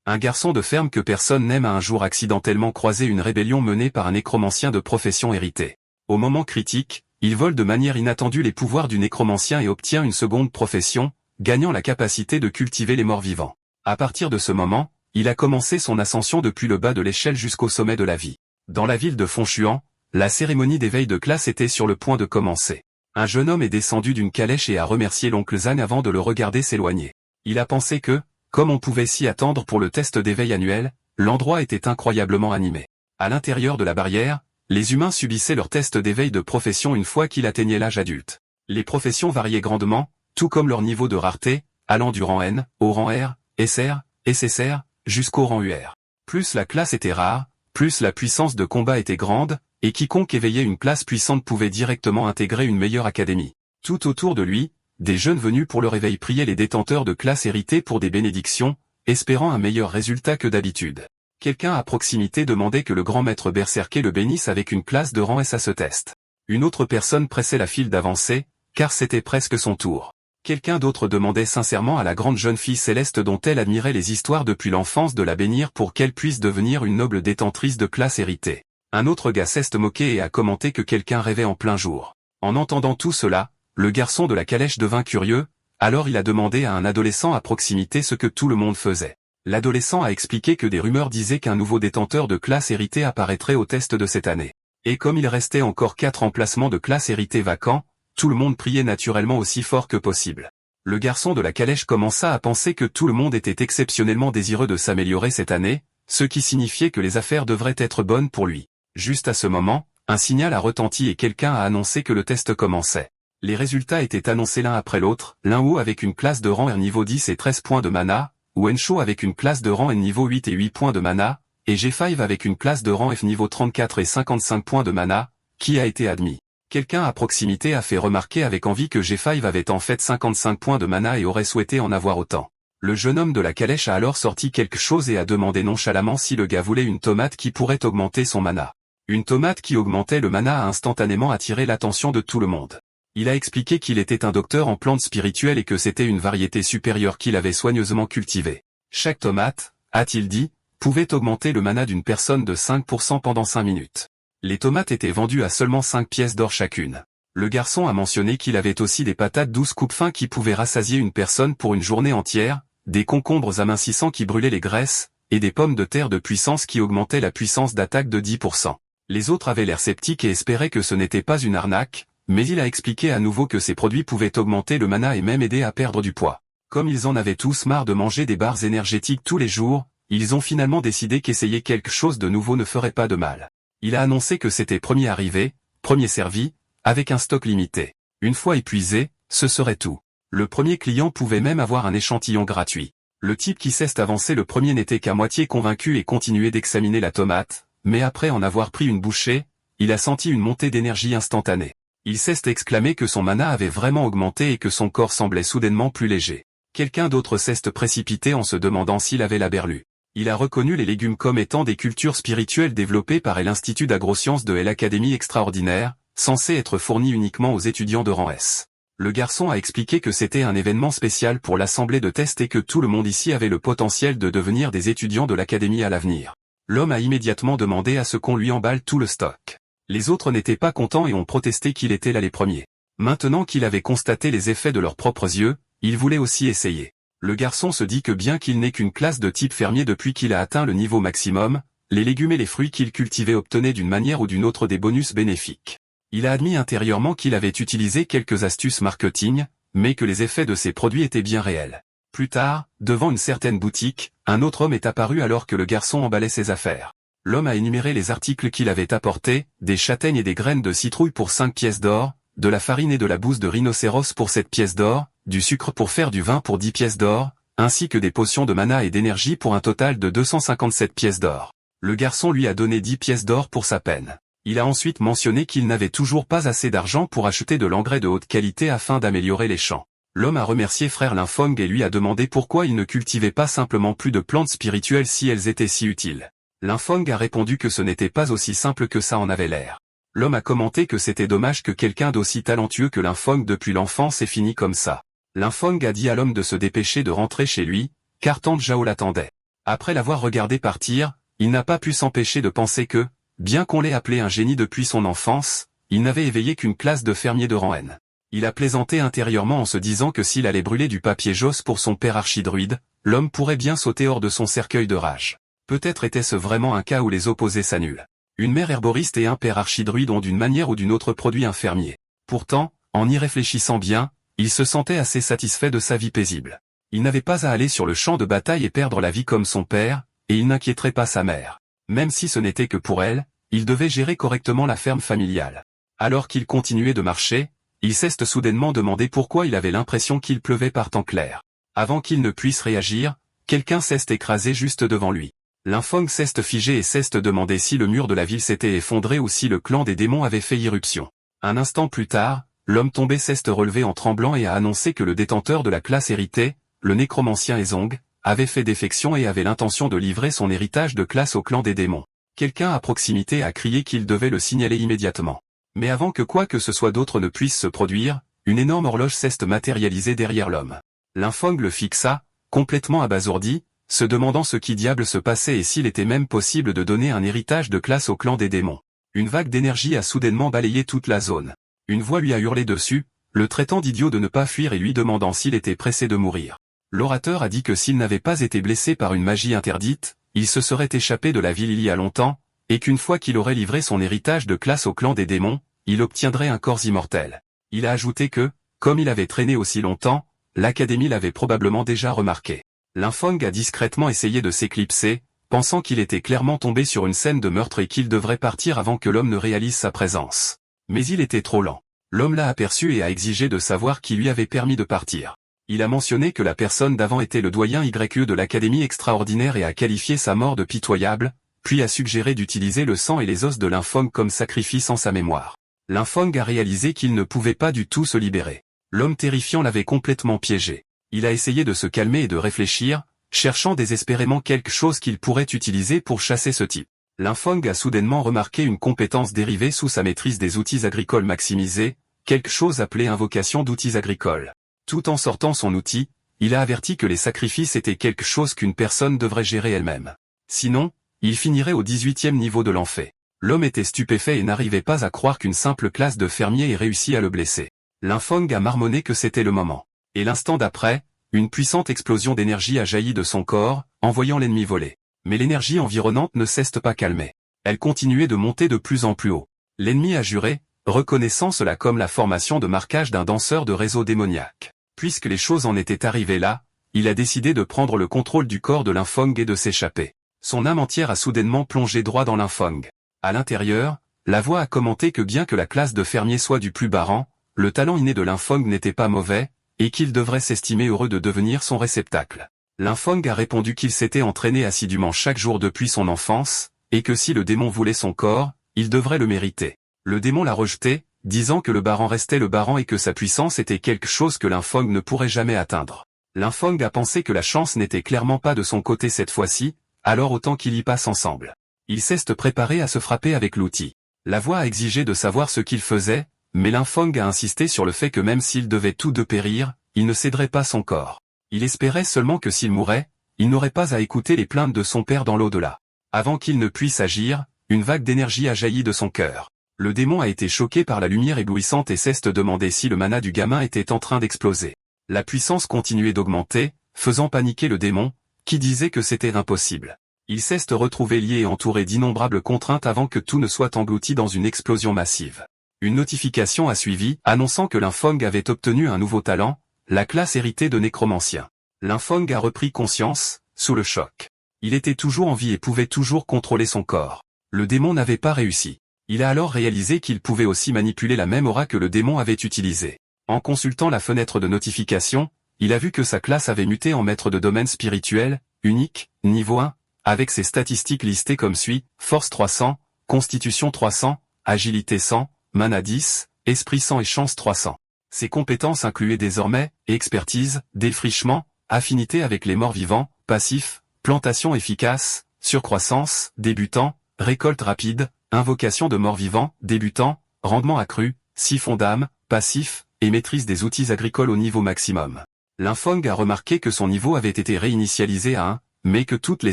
Un garçon de ferme que personne n'aime a un jour accidentellement croisé une rébellion menée par un nécromancien de profession héritée. Au moment critique, il vole de manière inattendue les pouvoirs du nécromancien et obtient une seconde profession, gagnant la capacité de cultiver les morts vivants. À partir de ce moment, il a commencé son ascension depuis le bas de l'échelle jusqu'au sommet de la vie. Dans la ville de Fonchuan, la cérémonie d'éveil de classe était sur le point de commencer. Un jeune homme est descendu d'une calèche et a remercié l'oncle Zhang avant de le regarder s'éloigner. Il a pensé que, comme on pouvait s'y attendre pour le test d'éveil annuel, l'endroit était incroyablement animé. À l'intérieur de la barrière, les humains subissaient leur test d'éveil de profession une fois qu'ils atteignaient l'âge adulte. Les professions variaient grandement, tout comme leur niveau de rareté, allant du rang N, au rang R, SR, SSR, jusqu'au rang UR. Plus la classe était rare, plus la puissance de combat était grande, et quiconque éveillait une classe puissante pouvait directement intégrer une meilleure académie. Tout autour de lui, des jeunes venus pour le réveil priaient les détenteurs de classes héritées pour des bénédictions, espérant un meilleur résultat que d'habitude. Quelqu'un à proximité demandait que le grand maître berserker le bénisse avec une classe de rang S à ce test. Une autre personne pressait la file d'avancer, car c'était presque son tour. Quelqu'un d'autre demandait sincèrement à la grande jeune fille céleste dont elle admirait les histoires depuis l'enfance de la bénir pour qu'elle puisse devenir une noble détentrice de classe héritée. Un autre gars s'est moqué et a commenté que quelqu'un rêvait en plein jour. En entendant tout cela, le garçon de la calèche devint curieux, alors il a demandé à un adolescent à proximité ce que tout le monde faisait. L'adolescent a expliqué que des rumeurs disaient qu'un nouveau détenteur de classe héritée apparaîtrait au test de cette année. Et comme il restait encore 4 emplacements de classe héritée vacants, tout le monde priait naturellement aussi fort que possible. Le garçon de la calèche commença à penser que tout le monde était exceptionnellement désireux de s'améliorer cette année, ce qui signifiait que les affaires devraient être bonnes pour lui. Juste à ce moment, un signal a retenti et quelqu'un a annoncé que le test commençait. Les résultats étaient annoncés l'un après l'autre, Lin-Wu avec une classe de rang R niveau 10 et 13 points de mana, Wen-Shou avec une classe de rang N niveau 8 et 8 points de mana, et G5 avec une classe de rang F niveau 34 et 55 points de mana, qui a été admis. Quelqu'un à proximité a fait remarquer avec envie que G5 avait en fait 55 points de mana et aurait souhaité en avoir autant. Le jeune homme de la calèche a alors sorti quelque chose et a demandé nonchalamment si le gars voulait une tomate qui pourrait augmenter son mana. Une tomate qui augmentait le mana a instantanément attiré l'attention de tout le monde. Il a expliqué qu'il était un docteur en plantes spirituelles et que c'était une variété supérieure qu'il avait soigneusement cultivée. Chaque tomate, a-t-il dit, pouvait augmenter le mana d'une personne de 5% pendant 5 minutes. Les tomates étaient vendues à seulement 5 pièces d'or chacune. Le garçon a mentionné qu'il avait aussi des patates 12 coupes fins qui pouvaient rassasier une personne pour une journée entière, des concombres amincissants qui brûlaient les graisses, et des pommes de terre de puissance qui augmentaient la puissance d'attaque de 10%. Les autres avaient l'air sceptiques et espéraient que ce n'était pas une arnaque, mais il a expliqué à nouveau que ces produits pouvaient augmenter le mana et même aider à perdre du poids. Comme ils en avaient tous marre de manger des barres énergétiques tous les jours, ils ont finalement décidé qu'essayer quelque chose de nouveau ne ferait pas de mal. Il a annoncé que c'était premier arrivé, premier servi, avec un stock limité. Une fois épuisé, ce serait tout. Le premier client pouvait même avoir un échantillon gratuit. Le type qui s'est avancé le premier n'était qu'à moitié convaincu et continuait d'examiner la tomate, mais après en avoir pris une bouchée, il a senti une montée d'énergie instantanée. Il s'est exclamé que son mana avait vraiment augmenté et que son corps semblait soudainement plus léger. Quelqu'un d'autre s'est précipité en se demandant s'il avait la berlue. Il a reconnu les légumes comme étant des cultures spirituelles développées par l'Institut d'Agrosciences de l'Académie extraordinaire, censées être fournies uniquement aux étudiants de rang S. Le garçon a expliqué que c'était un événement spécial pour l'assemblée de test et que tout le monde ici avait le potentiel de devenir des étudiants de l'Académie à l'avenir. L'homme a immédiatement demandé à ce qu'on lui emballe tout le stock. Les autres n'étaient pas contents et ont protesté qu'il était là les premiers. Maintenant qu'il avait constaté les effets de leurs propres yeux, il voulait aussi essayer. Le garçon se dit que bien qu'il n'ait qu'une classe de type fermier depuis qu'il a atteint le niveau maximum, les légumes et les fruits qu'il cultivait obtenaient d'une manière ou d'une autre des bonus bénéfiques. Il a admis intérieurement qu'il avait utilisé quelques astuces marketing, mais que les effets de ces produits étaient bien réels. Plus tard, devant une certaine boutique, un autre homme est apparu alors que le garçon emballait ses affaires. L'homme a énuméré les articles qu'il avait apportés, des châtaignes et des graines de citrouille pour 5 pièces d'or, de la farine et de la bouse de rhinocéros pour 7 pièces d'or, du sucre pour faire du vin pour 10 pièces d'or, ainsi que des potions de mana et d'énergie pour un total de 257 pièces d'or. Le garçon lui a donné 10 pièces d'or pour sa peine. Il a ensuite mentionné qu'il n'avait toujours pas assez d'argent pour acheter de l'engrais de haute qualité afin d'améliorer les champs. L'homme a remercié frère Linfong et lui a demandé pourquoi il ne cultivait pas simplement plus de plantes spirituelles si elles étaient si utiles. Linfong a répondu que ce n'était pas aussi simple que ça en avait l'air. L'homme a commenté que c'était dommage que quelqu'un d'aussi talentueux que Linfong depuis l'enfance ait fini comme ça. Linfong a dit à l'homme de se dépêcher de rentrer chez lui, car Tante Zhao l'attendait. Après l'avoir regardé partir, il n'a pas pu s'empêcher de penser que, bien qu'on l'ait appelé un génie depuis son enfance, il n'avait éveillé qu'une classe de fermiers de rang N. Il a plaisanté intérieurement en se disant que s'il allait brûler du papier josse pour son père archidruide, l'homme pourrait bien sauter hors de son cercueil de rage. Peut-être était-ce vraiment un cas où les opposés s'annulent. Une mère herboriste et un père archidruide ont d'une manière ou d'une autre produit un fermier. Pourtant, en y réfléchissant bien, il se sentait assez satisfait de sa vie paisible. Il n'avait pas à aller sur le champ de bataille et perdre la vie comme son père, et il n'inquiéterait pas sa mère. Même si ce n'était que pour elle, il devait gérer correctement la ferme familiale. Alors qu'il continuait de marcher, il s'est soudainement demandé pourquoi il avait l'impression qu'il pleuvait par temps clair. Avant qu'il ne puisse réagir, quelqu'un s'est écrasé juste devant lui. L'infong s'est figé et s'est demandé si le mur de la ville s'était effondré ou si le clan des démons avait fait irruption. Un instant plus tard, l'homme tombé s'est relevé en tremblant et a annoncé que le détenteur de la classe héritée, le nécromancien Ezong, avait fait défection et avait l'intention de livrer son héritage de classe au clan des démons. Quelqu'un à proximité a crié qu'il devait le signaler immédiatement. Mais avant que quoi que ce soit d'autre ne puisse se produire, une énorme horloge s'est matérialisée derrière l'homme. L'infong le fixa, complètement abasourdi, se demandant ce qui diable se passait et s'il était même possible de donner un héritage de classe au clan des démons. Une vague d'énergie a soudainement balayé toute la zone. Une voix lui a hurlé dessus, le traitant d'idiot de ne pas fuir et lui demandant s'il était pressé de mourir. L'orateur a dit que s'il n'avait pas été blessé par une magie interdite, il se serait échappé de la ville il y a longtemps, et qu'une fois qu'il aurait livré son héritage de classe au clan des démons, il obtiendrait un corps immortel. Il a ajouté que, comme il avait traîné aussi longtemps, l'académie l'avait probablement déjà remarqué. L'infong a discrètement essayé de s'éclipser, pensant qu'il était clairement tombé sur une scène de meurtre et qu'il devrait partir avant que l'homme ne réalise sa présence. Mais il était trop lent. L'homme l'a aperçu et a exigé de savoir qui lui avait permis de partir. Il a mentionné que la personne d'avant était le doyen YE de l'Académie extraordinaire et a qualifié sa mort de pitoyable, puis a suggéré d'utiliser le sang et les os de l'infong comme sacrifice en sa mémoire. L'infong a réalisé qu'il ne pouvait pas du tout se libérer. L'homme terrifiant l'avait complètement piégé. Il a essayé de se calmer et de réfléchir, cherchant désespérément quelque chose qu'il pourrait utiliser pour chasser ce type. L'infong a soudainement remarqué une compétence dérivée sous sa maîtrise des outils agricoles maximisés, quelque chose appelé invocation d'outils agricoles. Tout en sortant son outil, il a averti que les sacrifices étaient quelque chose qu'une personne devrait gérer elle-même. Sinon, il finirait au 18e niveau de l'enfer. L'homme était stupéfait et n'arrivait pas à croire qu'une simple classe de fermiers ait réussi à le blesser. L'infong a marmonné que c'était le moment. Et l'instant d'après, une puissante explosion d'énergie a jailli de son corps, envoyant l'ennemi voler. Mais l'énergie environnante ne s'est pas calmée. Elle continuait de monter de plus en plus haut. L'ennemi a juré, reconnaissant cela comme la formation de marquage d'un danseur de réseau démoniaque. Puisque les choses en étaient arrivées là, il a décidé de prendre le contrôle du corps de l'infong et de s'échapper. Son âme entière a soudainement plongé droit dans l'infong. À l'intérieur, la voix a commenté que bien que la classe de fermier soit du plus bas rang, le talent inné de l'infong n'était pas mauvais, et qu'il devrait s'estimer heureux de devenir son réceptacle. L'infong a répondu qu'il s'était entraîné assidûment chaque jour depuis son enfance, et que si le démon voulait son corps, il devrait le mériter. Le démon l'a rejeté, disant que le baran restait le baran et que sa puissance était quelque chose que l'infong ne pourrait jamais atteindre. L'infong a pensé que la chance n'était clairement pas de son côté cette fois-ci, alors autant qu'il y passe ensemble. Il s'est préparé à se frapper avec l'outil. La voix a exigé de savoir ce qu'il faisait, mais l'infong a insisté sur le fait que même s'ils devaient tous deux périr, il ne céderait pas son corps. Il espérait seulement que s'il mourait, il n'aurait pas à écouter les plaintes de son père dans l'au-delà. Avant qu'il ne puisse agir, une vague d'énergie a jailli de son cœur. Le démon a été choqué par la lumière éblouissante et s'est demandé si le mana du gamin était en train d'exploser. La puissance continuait d'augmenter, faisant paniquer le démon, qui disait que c'était impossible. Il s'est retrouvé lié et entouré d'innombrables contraintes avant que tout ne soit englouti dans une explosion massive. Une notification a suivi, annonçant que l'infong avait obtenu un nouveau talent, la classe héritée de nécromancien. L'infong a repris conscience, sous le choc. Il était toujours en vie et pouvait toujours contrôler son corps. Le démon n'avait pas réussi. Il a alors réalisé qu'il pouvait aussi manipuler la même aura que le démon avait utilisée. En consultant la fenêtre de notification, il a vu que sa classe avait muté en maître de domaine spirituel, unique, niveau 1, avec ses statistiques listées comme suit, force 300, constitution 300, agilité 100, mana 10, esprit 100 et chance 300. Ses compétences incluaient désormais, expertise, défrichement, affinité avec les morts vivants, passif, plantation efficace, surcroissance, débutant, récolte rapide, invocation de morts vivants, débutant, rendement accru, siphon d'âme, passif, et maîtrise des outils agricoles au niveau maximum. L'infong a remarqué que son niveau avait été réinitialisé à 1, mais que toutes les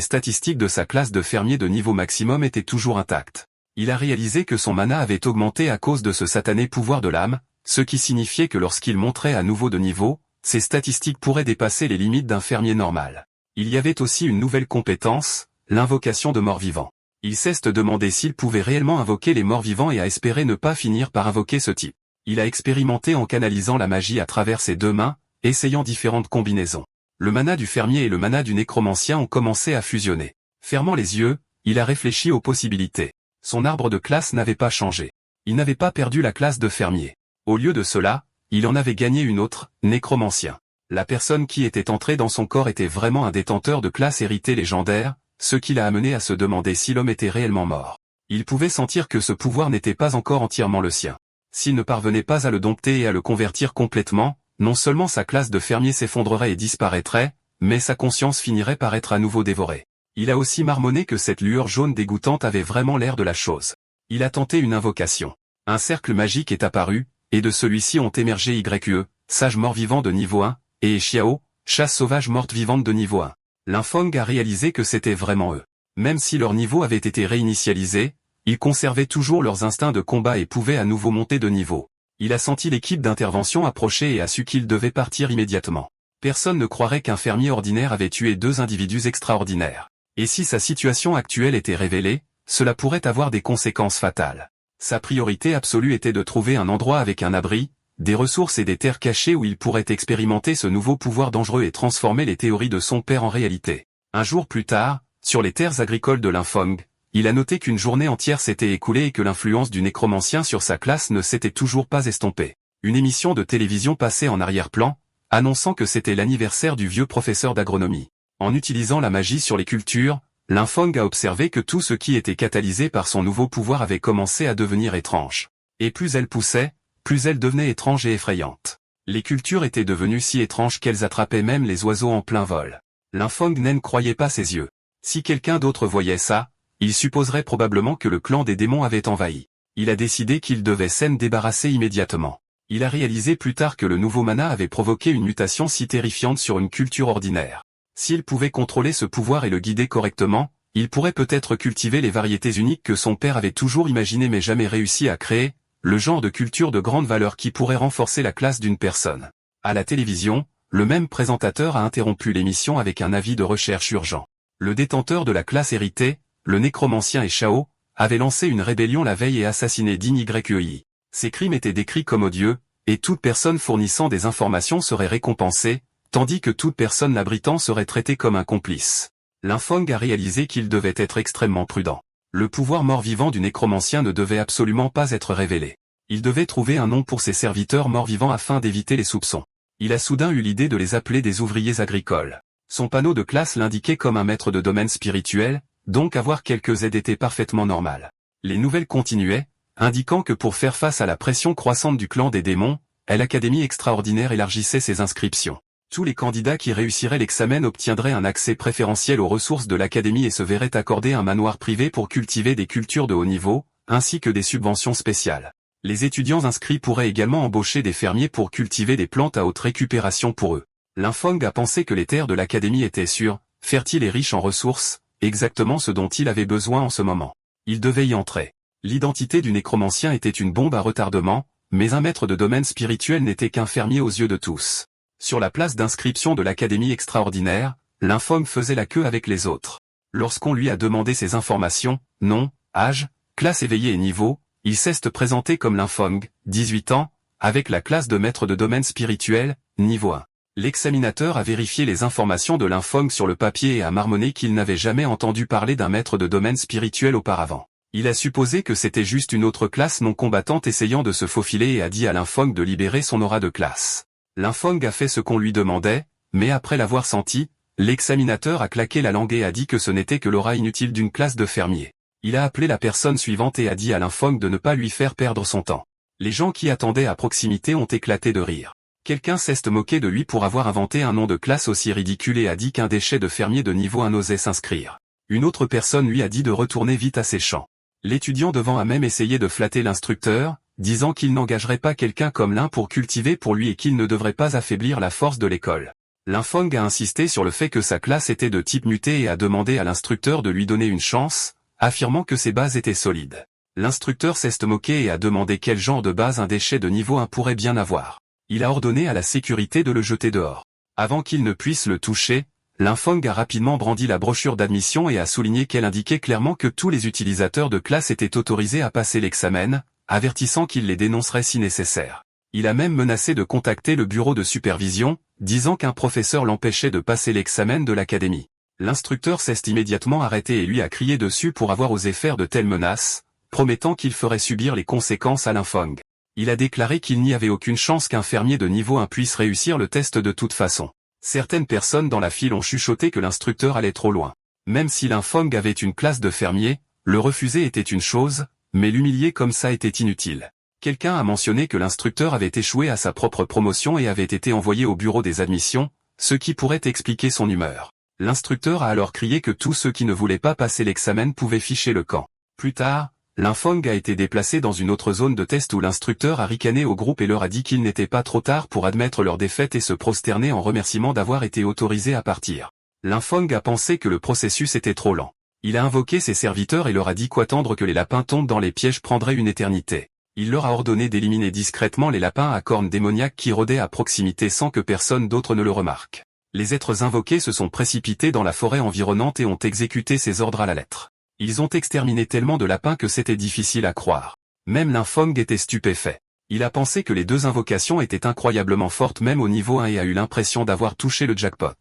statistiques de sa classe de fermier de niveau maximum étaient toujours intactes. Il a réalisé que son mana avait augmenté à cause de ce satané pouvoir de l'âme, ce qui signifiait que lorsqu'il monterait à nouveau de niveau, ses statistiques pourraient dépasser les limites d'un fermier normal. Il y avait aussi une nouvelle compétence, l'invocation de morts-vivants. Il cesse de demander s'il pouvait réellement invoquer les morts-vivants et à espérer ne pas finir par invoquer ce type. Il a expérimenté en canalisant la magie à travers ses deux mains, essayant différentes combinaisons. Le mana du fermier et le mana du nécromancien ont commencé à fusionner. Fermant les yeux, il a réfléchi aux possibilités. Son arbre de classe n'avait pas changé. Il n'avait pas perdu la classe de fermier. Au lieu de cela, il en avait gagné une autre, nécromancien. La personne qui était entrée dans son corps était vraiment un détenteur de classe héritée légendaire, ce qui l'a amené à se demander si l'homme était réellement mort. Il pouvait sentir que ce pouvoir n'était pas encore entièrement le sien. S'il ne parvenait pas à le dompter et à le convertir complètement, non seulement sa classe de fermier s'effondrerait et disparaîtrait, mais sa conscience finirait par être à nouveau dévorée. Il a aussi marmonné que cette lueur jaune dégoûtante avait vraiment l'air de la chose. Il a tenté une invocation. Un cercle magique est apparu, et de celui-ci ont émergé YE, sage mort-vivant de niveau 1, et Xiao, chasse sauvage morte-vivante de niveau 1. L'infong a réalisé que c'était vraiment eux. Même si leur niveau avait été réinitialisé, ils conservaient toujours leurs instincts de combat et pouvaient à nouveau monter de niveau. Il a senti l'équipe d'intervention approcher et a su qu'il devait partir immédiatement. Personne ne croirait qu'un fermier ordinaire avait tué deux individus extraordinaires. Et si sa situation actuelle était révélée, cela pourrait avoir des conséquences fatales. Sa priorité absolue était de trouver un endroit avec un abri, des ressources et des terres cachées où il pourrait expérimenter ce nouveau pouvoir dangereux et transformer les théories de son père en réalité. Un jour plus tard, sur les terres agricoles de l'Infong, il a noté qu'une journée entière s'était écoulée et que l'influence du nécromancien sur sa classe ne s'était toujours pas estompée. Une émission de télévision passait en arrière-plan, annonçant que c'était l'anniversaire du vieux professeur d'agronomie. En utilisant la magie sur les cultures, l'Infong a observé que tout ce qui était catalysé par son nouveau pouvoir avait commencé à devenir étrange. Et plus elle poussait, plus elle devenait étrange et effrayante. Les cultures étaient devenues si étranges qu'elles attrapaient même les oiseaux en plein vol. L'Infong ne croyait pas ses yeux. Si quelqu'un d'autre voyait ça, il supposerait probablement que le clan des démons avait envahi. Il a décidé qu'il devait s'en débarrasser immédiatement. Il a réalisé plus tard que le nouveau mana avait provoqué une mutation si terrifiante sur une culture ordinaire. S'il pouvait contrôler ce pouvoir et le guider correctement, il pourrait peut-être cultiver les variétés uniques que son père avait toujours imaginées mais jamais réussi à créer, le genre de culture de grande valeur qui pourrait renforcer la classe d'une personne. À la télévision, le même présentateur a interrompu l'émission avec un avis de recherche urgent. Le détenteur de la classe héritée, le nécromancien et Shao, avait lancé une rébellion la veille et assassiné Ding YEI. Ces crimes étaient décrits comme odieux, et toute personne fournissant des informations serait récompensée, tandis que toute personne l'abritant serait traitée comme un complice. L'Infong a réalisé qu'il devait être extrêmement prudent. Le pouvoir mort-vivant du nécromancien ne devait absolument pas être révélé. Il devait trouver un nom pour ses serviteurs morts-vivants afin d'éviter les soupçons. Il a soudain eu l'idée de les appeler des ouvriers agricoles. Son panneau de classe l'indiquait comme un maître de domaine spirituel, donc avoir quelques aides était parfaitement normal. Les nouvelles continuaient, indiquant que pour faire face à la pression croissante du clan des démons, l'Académie extraordinaire élargissait ses inscriptions. Tous les candidats qui réussiraient l'examen obtiendraient un accès préférentiel aux ressources de l'Académie et se verraient accorder un manoir privé pour cultiver des cultures de haut niveau, ainsi que des subventions spéciales. Les étudiants inscrits pourraient également embaucher des fermiers pour cultiver des plantes à haute récupération pour eux. L'Infong a pensé que les terres de l'Académie étaient sûres, fertiles et riches en ressources, exactement ce dont il avait besoin en ce moment. Il devait y entrer. L'identité du nécromancien était une bombe à retardement, mais un maître de domaine spirituel n'était qu'un fermier aux yeux de tous. Sur la place d'inscription de l'Académie extraordinaire, l'Infong faisait la queue avec les autres. Lorsqu'on lui a demandé ses informations, nom, âge, classe éveillée et niveau, il s'est présenté comme l'Infong, 18 ans, avec la classe de maître de domaine spirituel, niveau 1. L'examinateur a vérifié les informations de l'Infong sur le papier et a marmonné qu'il n'avait jamais entendu parler d'un maître de domaine spirituel auparavant. Il a supposé que c'était juste une autre classe non combattante essayant de se faufiler et a dit à l'Infong de libérer son aura de classe. L'Infong a fait ce qu'on lui demandait, mais après l'avoir senti, l'examinateur a claqué la langue et a dit que ce n'était que l'aura inutile d'une classe de fermier. Il a appelé la personne suivante et a dit à l'Infong de ne pas lui faire perdre son temps. Les gens qui attendaient à proximité ont éclaté de rire. Quelqu'un s'est moqué de lui pour avoir inventé un nom de classe aussi ridicule et a dit qu'un déchet de fermier de niveau 1 osait s'inscrire. Une autre personne lui a dit de retourner vite à ses champs. L'étudiant devant a même essayé de flatter l'instructeur, disant qu'il n'engagerait pas quelqu'un comme l'un pour cultiver pour lui et qu'il ne devrait pas affaiblir la force de l'école. Linfeng a insisté sur le fait que sa classe était de type muté et a demandé à l'instructeur de lui donner une chance, affirmant que ses bases étaient solides. L'instructeur s'est moqué et a demandé quel genre de base un déchet de niveau 1 pourrait bien avoir. Il a ordonné à la sécurité de le jeter dehors. Avant qu'il ne puisse le toucher, Linfeng a rapidement brandi la brochure d'admission et a souligné qu'elle indiquait clairement que tous les utilisateurs de classe étaient autorisés à passer l'examen, avertissant qu'il les dénoncerait si nécessaire. Il a même menacé de contacter le bureau de supervision, disant qu'un professeur l'empêchait de passer l'examen de l'académie. L'instructeur s'est immédiatement arrêté et lui a crié dessus pour avoir osé faire de telles menaces, promettant qu'il ferait subir les conséquences à Linfeng. Il a déclaré qu'il n'y avait aucune chance qu'un fermier de niveau 1 puisse réussir le test de toute façon. Certaines personnes dans la file ont chuchoté que l'instructeur allait trop loin. Même si Linfeng avait une classe de fermier, le refuser était une chose, mais l'humilier comme ça était inutile. Quelqu'un a mentionné que l'instructeur avait échoué à sa propre promotion et avait été envoyé au bureau des admissions, ce qui pourrait expliquer son humeur. L'instructeur a alors crié que tous ceux qui ne voulaient pas passer l'examen pouvaient ficher le camp. Plus tard, Linfeng a été déplacé dans une autre zone de test où l'instructeur a ricané au groupe et leur a dit qu'il n'était pas trop tard pour admettre leur défaite et se prosterner en remerciement d'avoir été autorisé à partir. Linfeng a pensé que le processus était trop lent. Il a invoqué ses serviteurs et leur a dit qu'attendre que les lapins tombent dans les pièges prendrait une éternité. Il leur a ordonné d'éliminer discrètement les lapins à cornes démoniaques qui rôdaient à proximité sans que personne d'autre ne le remarque. Les êtres invoqués se sont précipités dans la forêt environnante et ont exécuté ses ordres à la lettre. Ils ont exterminé tellement de lapins que c'était difficile à croire. Même Linfeng était stupéfait. Il a pensé que les deux invocations étaient incroyablement fortes même au niveau 1 et a eu l'impression d'avoir touché le jackpot.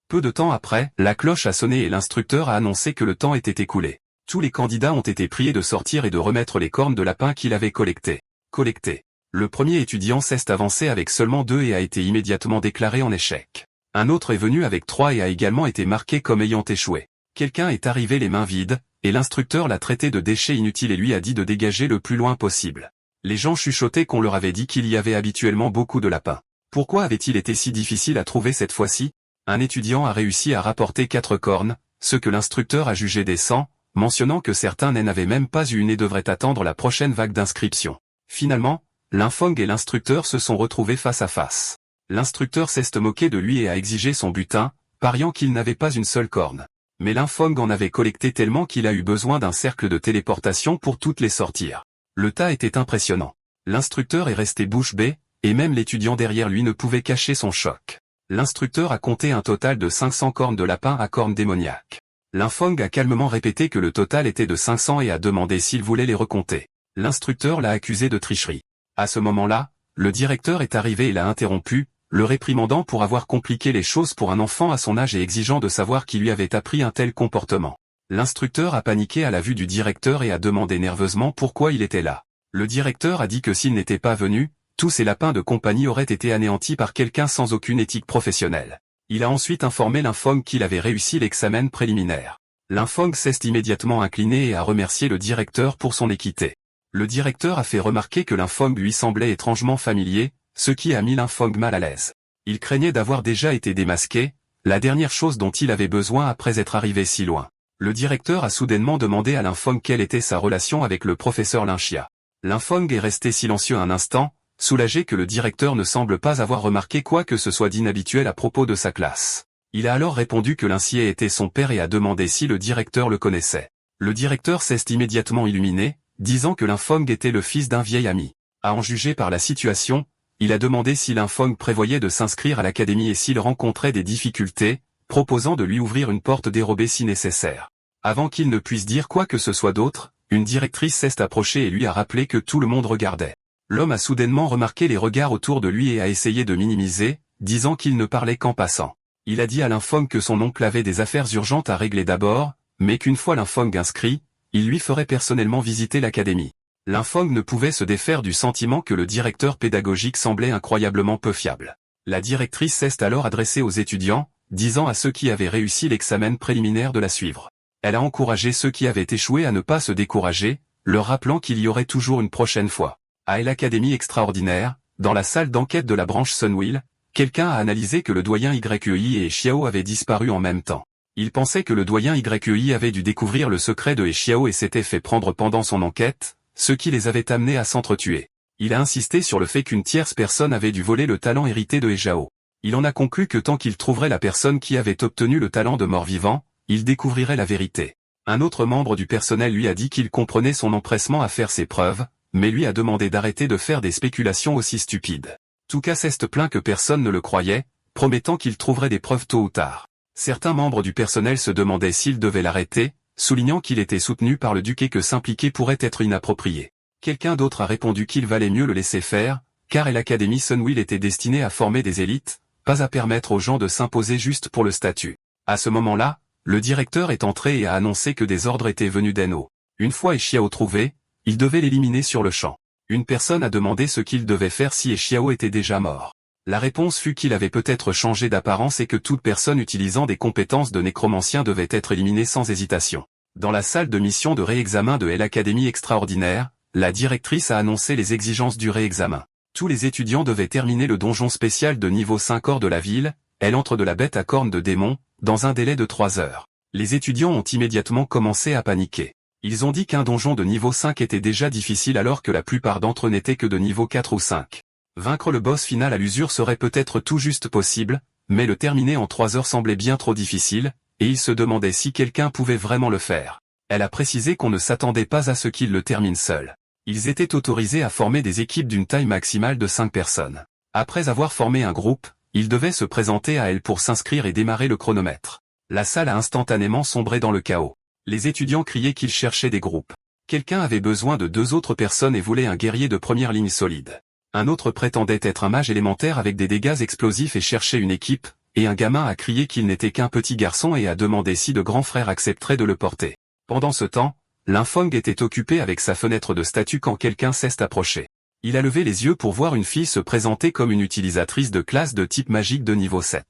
Peu de temps après, la cloche a sonné et l'instructeur a annoncé que le temps était écoulé. Tous les candidats ont été priés de sortir et de remettre les cornes de lapin qu'il avait collectées. Le premier étudiant s'est avancé avec seulement 2 et a été immédiatement déclaré en échec. Un autre est venu avec 3 et a également été marqué comme ayant échoué. Quelqu'un est arrivé les mains vides, et l'instructeur l'a traité de déchet inutile et lui a dit de dégager le plus loin possible. Les gens chuchotaient qu'on leur avait dit qu'il y avait habituellement beaucoup de lapins. Pourquoi avait-il été si difficile à trouver cette fois-ci? Un étudiant a réussi à rapporter 4 cornes, ce que l'instructeur a jugé décent, mentionnant que certains n'avaient même pas eu une et devraient attendre la prochaine vague d'inscription. Finalement, Linfeng et l'instructeur se sont retrouvés face à face. L'instructeur s'est moqué de lui et a exigé son butin, pariant qu'il n'avait pas une seule corne. Mais Linfeng en avait collecté tellement qu'il a eu besoin d'un cercle de téléportation pour toutes les sortir. Le tas était impressionnant. L'instructeur est resté bouche bée, et même l'étudiant derrière lui ne pouvait cacher son choc. L'instructeur a compté un total de 500 cornes de lapin à cornes démoniaques. Linfeng a calmement répété que le total était de 500 et a demandé s'il voulait les recompter. L'instructeur l'a accusé de tricherie. À ce moment-là, le directeur est arrivé et l'a interrompu, le réprimandant pour avoir compliqué les choses pour un enfant à son âge et exigeant de savoir qui lui avait appris un tel comportement. L'instructeur a paniqué à la vue du directeur et a demandé nerveusement pourquoi il était là. Le directeur a dit que s'il n'était pas venu, tous ces lapins de compagnie auraient été anéantis par quelqu'un sans aucune éthique professionnelle. Il a ensuite informé Linfeng qu'il avait réussi l'examen préliminaire. Linfeng s'est immédiatement incliné et a remercié le directeur pour son équité. Le directeur a fait remarquer que Linfeng lui semblait étrangement familier, ce qui a mis Linfeng mal à l'aise. Il craignait d'avoir déjà été démasqué, la dernière chose dont il avait besoin après être arrivé si loin. Le directeur a soudainement demandé à Linfeng quelle était sa relation avec le professeur Linxia. Linfeng est resté silencieux un instant, soulagé que le directeur ne semble pas avoir remarqué quoi que ce soit d'inhabituel à propos de sa classe. Il a alors répondu que Linxia était son père et a demandé si le directeur le connaissait. Le directeur s'est immédiatement illuminé, disant que Linfeng était le fils d'un vieil ami. À en juger par la situation, il a demandé si Linfeng prévoyait de s'inscrire à l'académie et s'il rencontrait des difficultés, proposant de lui ouvrir une porte dérobée si nécessaire. Avant qu'il ne puisse dire quoi que ce soit d'autre, une directrice s'est approchée et lui a rappelé que tout le monde regardait. L'homme a soudainement remarqué les regards autour de lui et a essayé de minimiser, disant qu'il ne parlait qu'en passant. Il a dit à Linfeng que son oncle avait des affaires urgentes à régler d'abord, mais qu'une fois Linfeng inscrit, il lui ferait personnellement visiter l'académie. Linfeng ne pouvait se défaire du sentiment que le directeur pédagogique semblait incroyablement peu fiable. La directrice s'est alors adressée aux étudiants, disant à ceux qui avaient réussi l'examen préliminaire de la suivre. Elle a encouragé ceux qui avaient échoué à ne pas se décourager, leur rappelant qu'il y aurait toujours une prochaine fois. À l'Académie extraordinaire, dans la salle d'enquête de la branche Sunwheel, quelqu'un a analysé que le doyen YEI et Xiao avaient disparu en même temps. Il pensait que le doyen YEI avait dû découvrir le secret de Xiao et s'était fait prendre pendant son enquête, ce qui les avait amenés à s'entretuer. Il a insisté sur le fait qu'une tierce personne avait dû voler le talent hérité de Xiao. Il en a conclu que tant qu'il trouverait la personne qui avait obtenu le talent de mort-vivant, il découvrirait la vérité. Un autre membre du personnel lui a dit qu'il comprenait son empressement à faire ses preuves, mais lui a demandé d'arrêter de faire des spéculations aussi stupides. Toukas s'est plaint que personne ne le croyait, promettant qu'il trouverait des preuves tôt ou tard. Certains membres du personnel se demandaient s'ils devaient l'arrêter, soulignant qu'il était soutenu par le duc et que s'impliquer pourrait être inapproprié. Quelqu'un d'autre a répondu qu'il valait mieux le laisser faire, car l'Académie Sunwheel était destinée à former des élites, pas à permettre aux gens de s'imposer juste pour le statut. À ce moment-là, le directeur est entré et a annoncé que des ordres étaient venus d'Enno. Une fois Echiao trouvé, il devait l'éliminer sur le champ. Une personne a demandé ce qu'il devait faire si Echiao était déjà mort. La réponse fut qu'il avait peut-être changé d'apparence et que toute personne utilisant des compétences de nécromancien devait être éliminée sans hésitation. Dans la salle de mission de réexamen de l'Académie extraordinaire, la directrice a annoncé les exigences du réexamen. Tous les étudiants devaient terminer le donjon spécial de niveau 5 hors de la ville, l'antre de la bête à cornes de démon, dans un délai de 3 heures. Les étudiants ont immédiatement commencé à paniquer. Ils ont dit qu'un donjon de niveau 5 était déjà difficile alors que la plupart d'entre eux n'étaient que de niveau 4 ou 5. Vaincre le boss final à l'usure serait peut-être tout juste possible, mais le terminer en 3 heures semblait bien trop difficile, et ils se demandaient si quelqu'un pouvait vraiment le faire. Elle a précisé qu'on ne s'attendait pas à ce qu'ils le terminent seuls. Ils étaient autorisés à former des équipes d'une taille maximale de 5 personnes. Après avoir formé un groupe, ils devaient se présenter à elle pour s'inscrire et démarrer le chronomètre. La salle a instantanément sombré dans le chaos. Les étudiants criaient qu'ils cherchaient des groupes. Quelqu'un avait besoin de 2 autres personnes et voulait un guerrier de première ligne solide. Un autre prétendait être un mage élémentaire avec des dégâts explosifs et cherchait une équipe, et un gamin a crié qu'il n'était qu'un petit garçon et a demandé si de grands frères accepteraient de le porter. Pendant ce temps, Linfeng était occupé avec sa fenêtre de statue quand quelqu'un s'est approché. Il a levé les yeux pour voir une fille se présenter comme une utilisatrice de classe de type magique de niveau 7.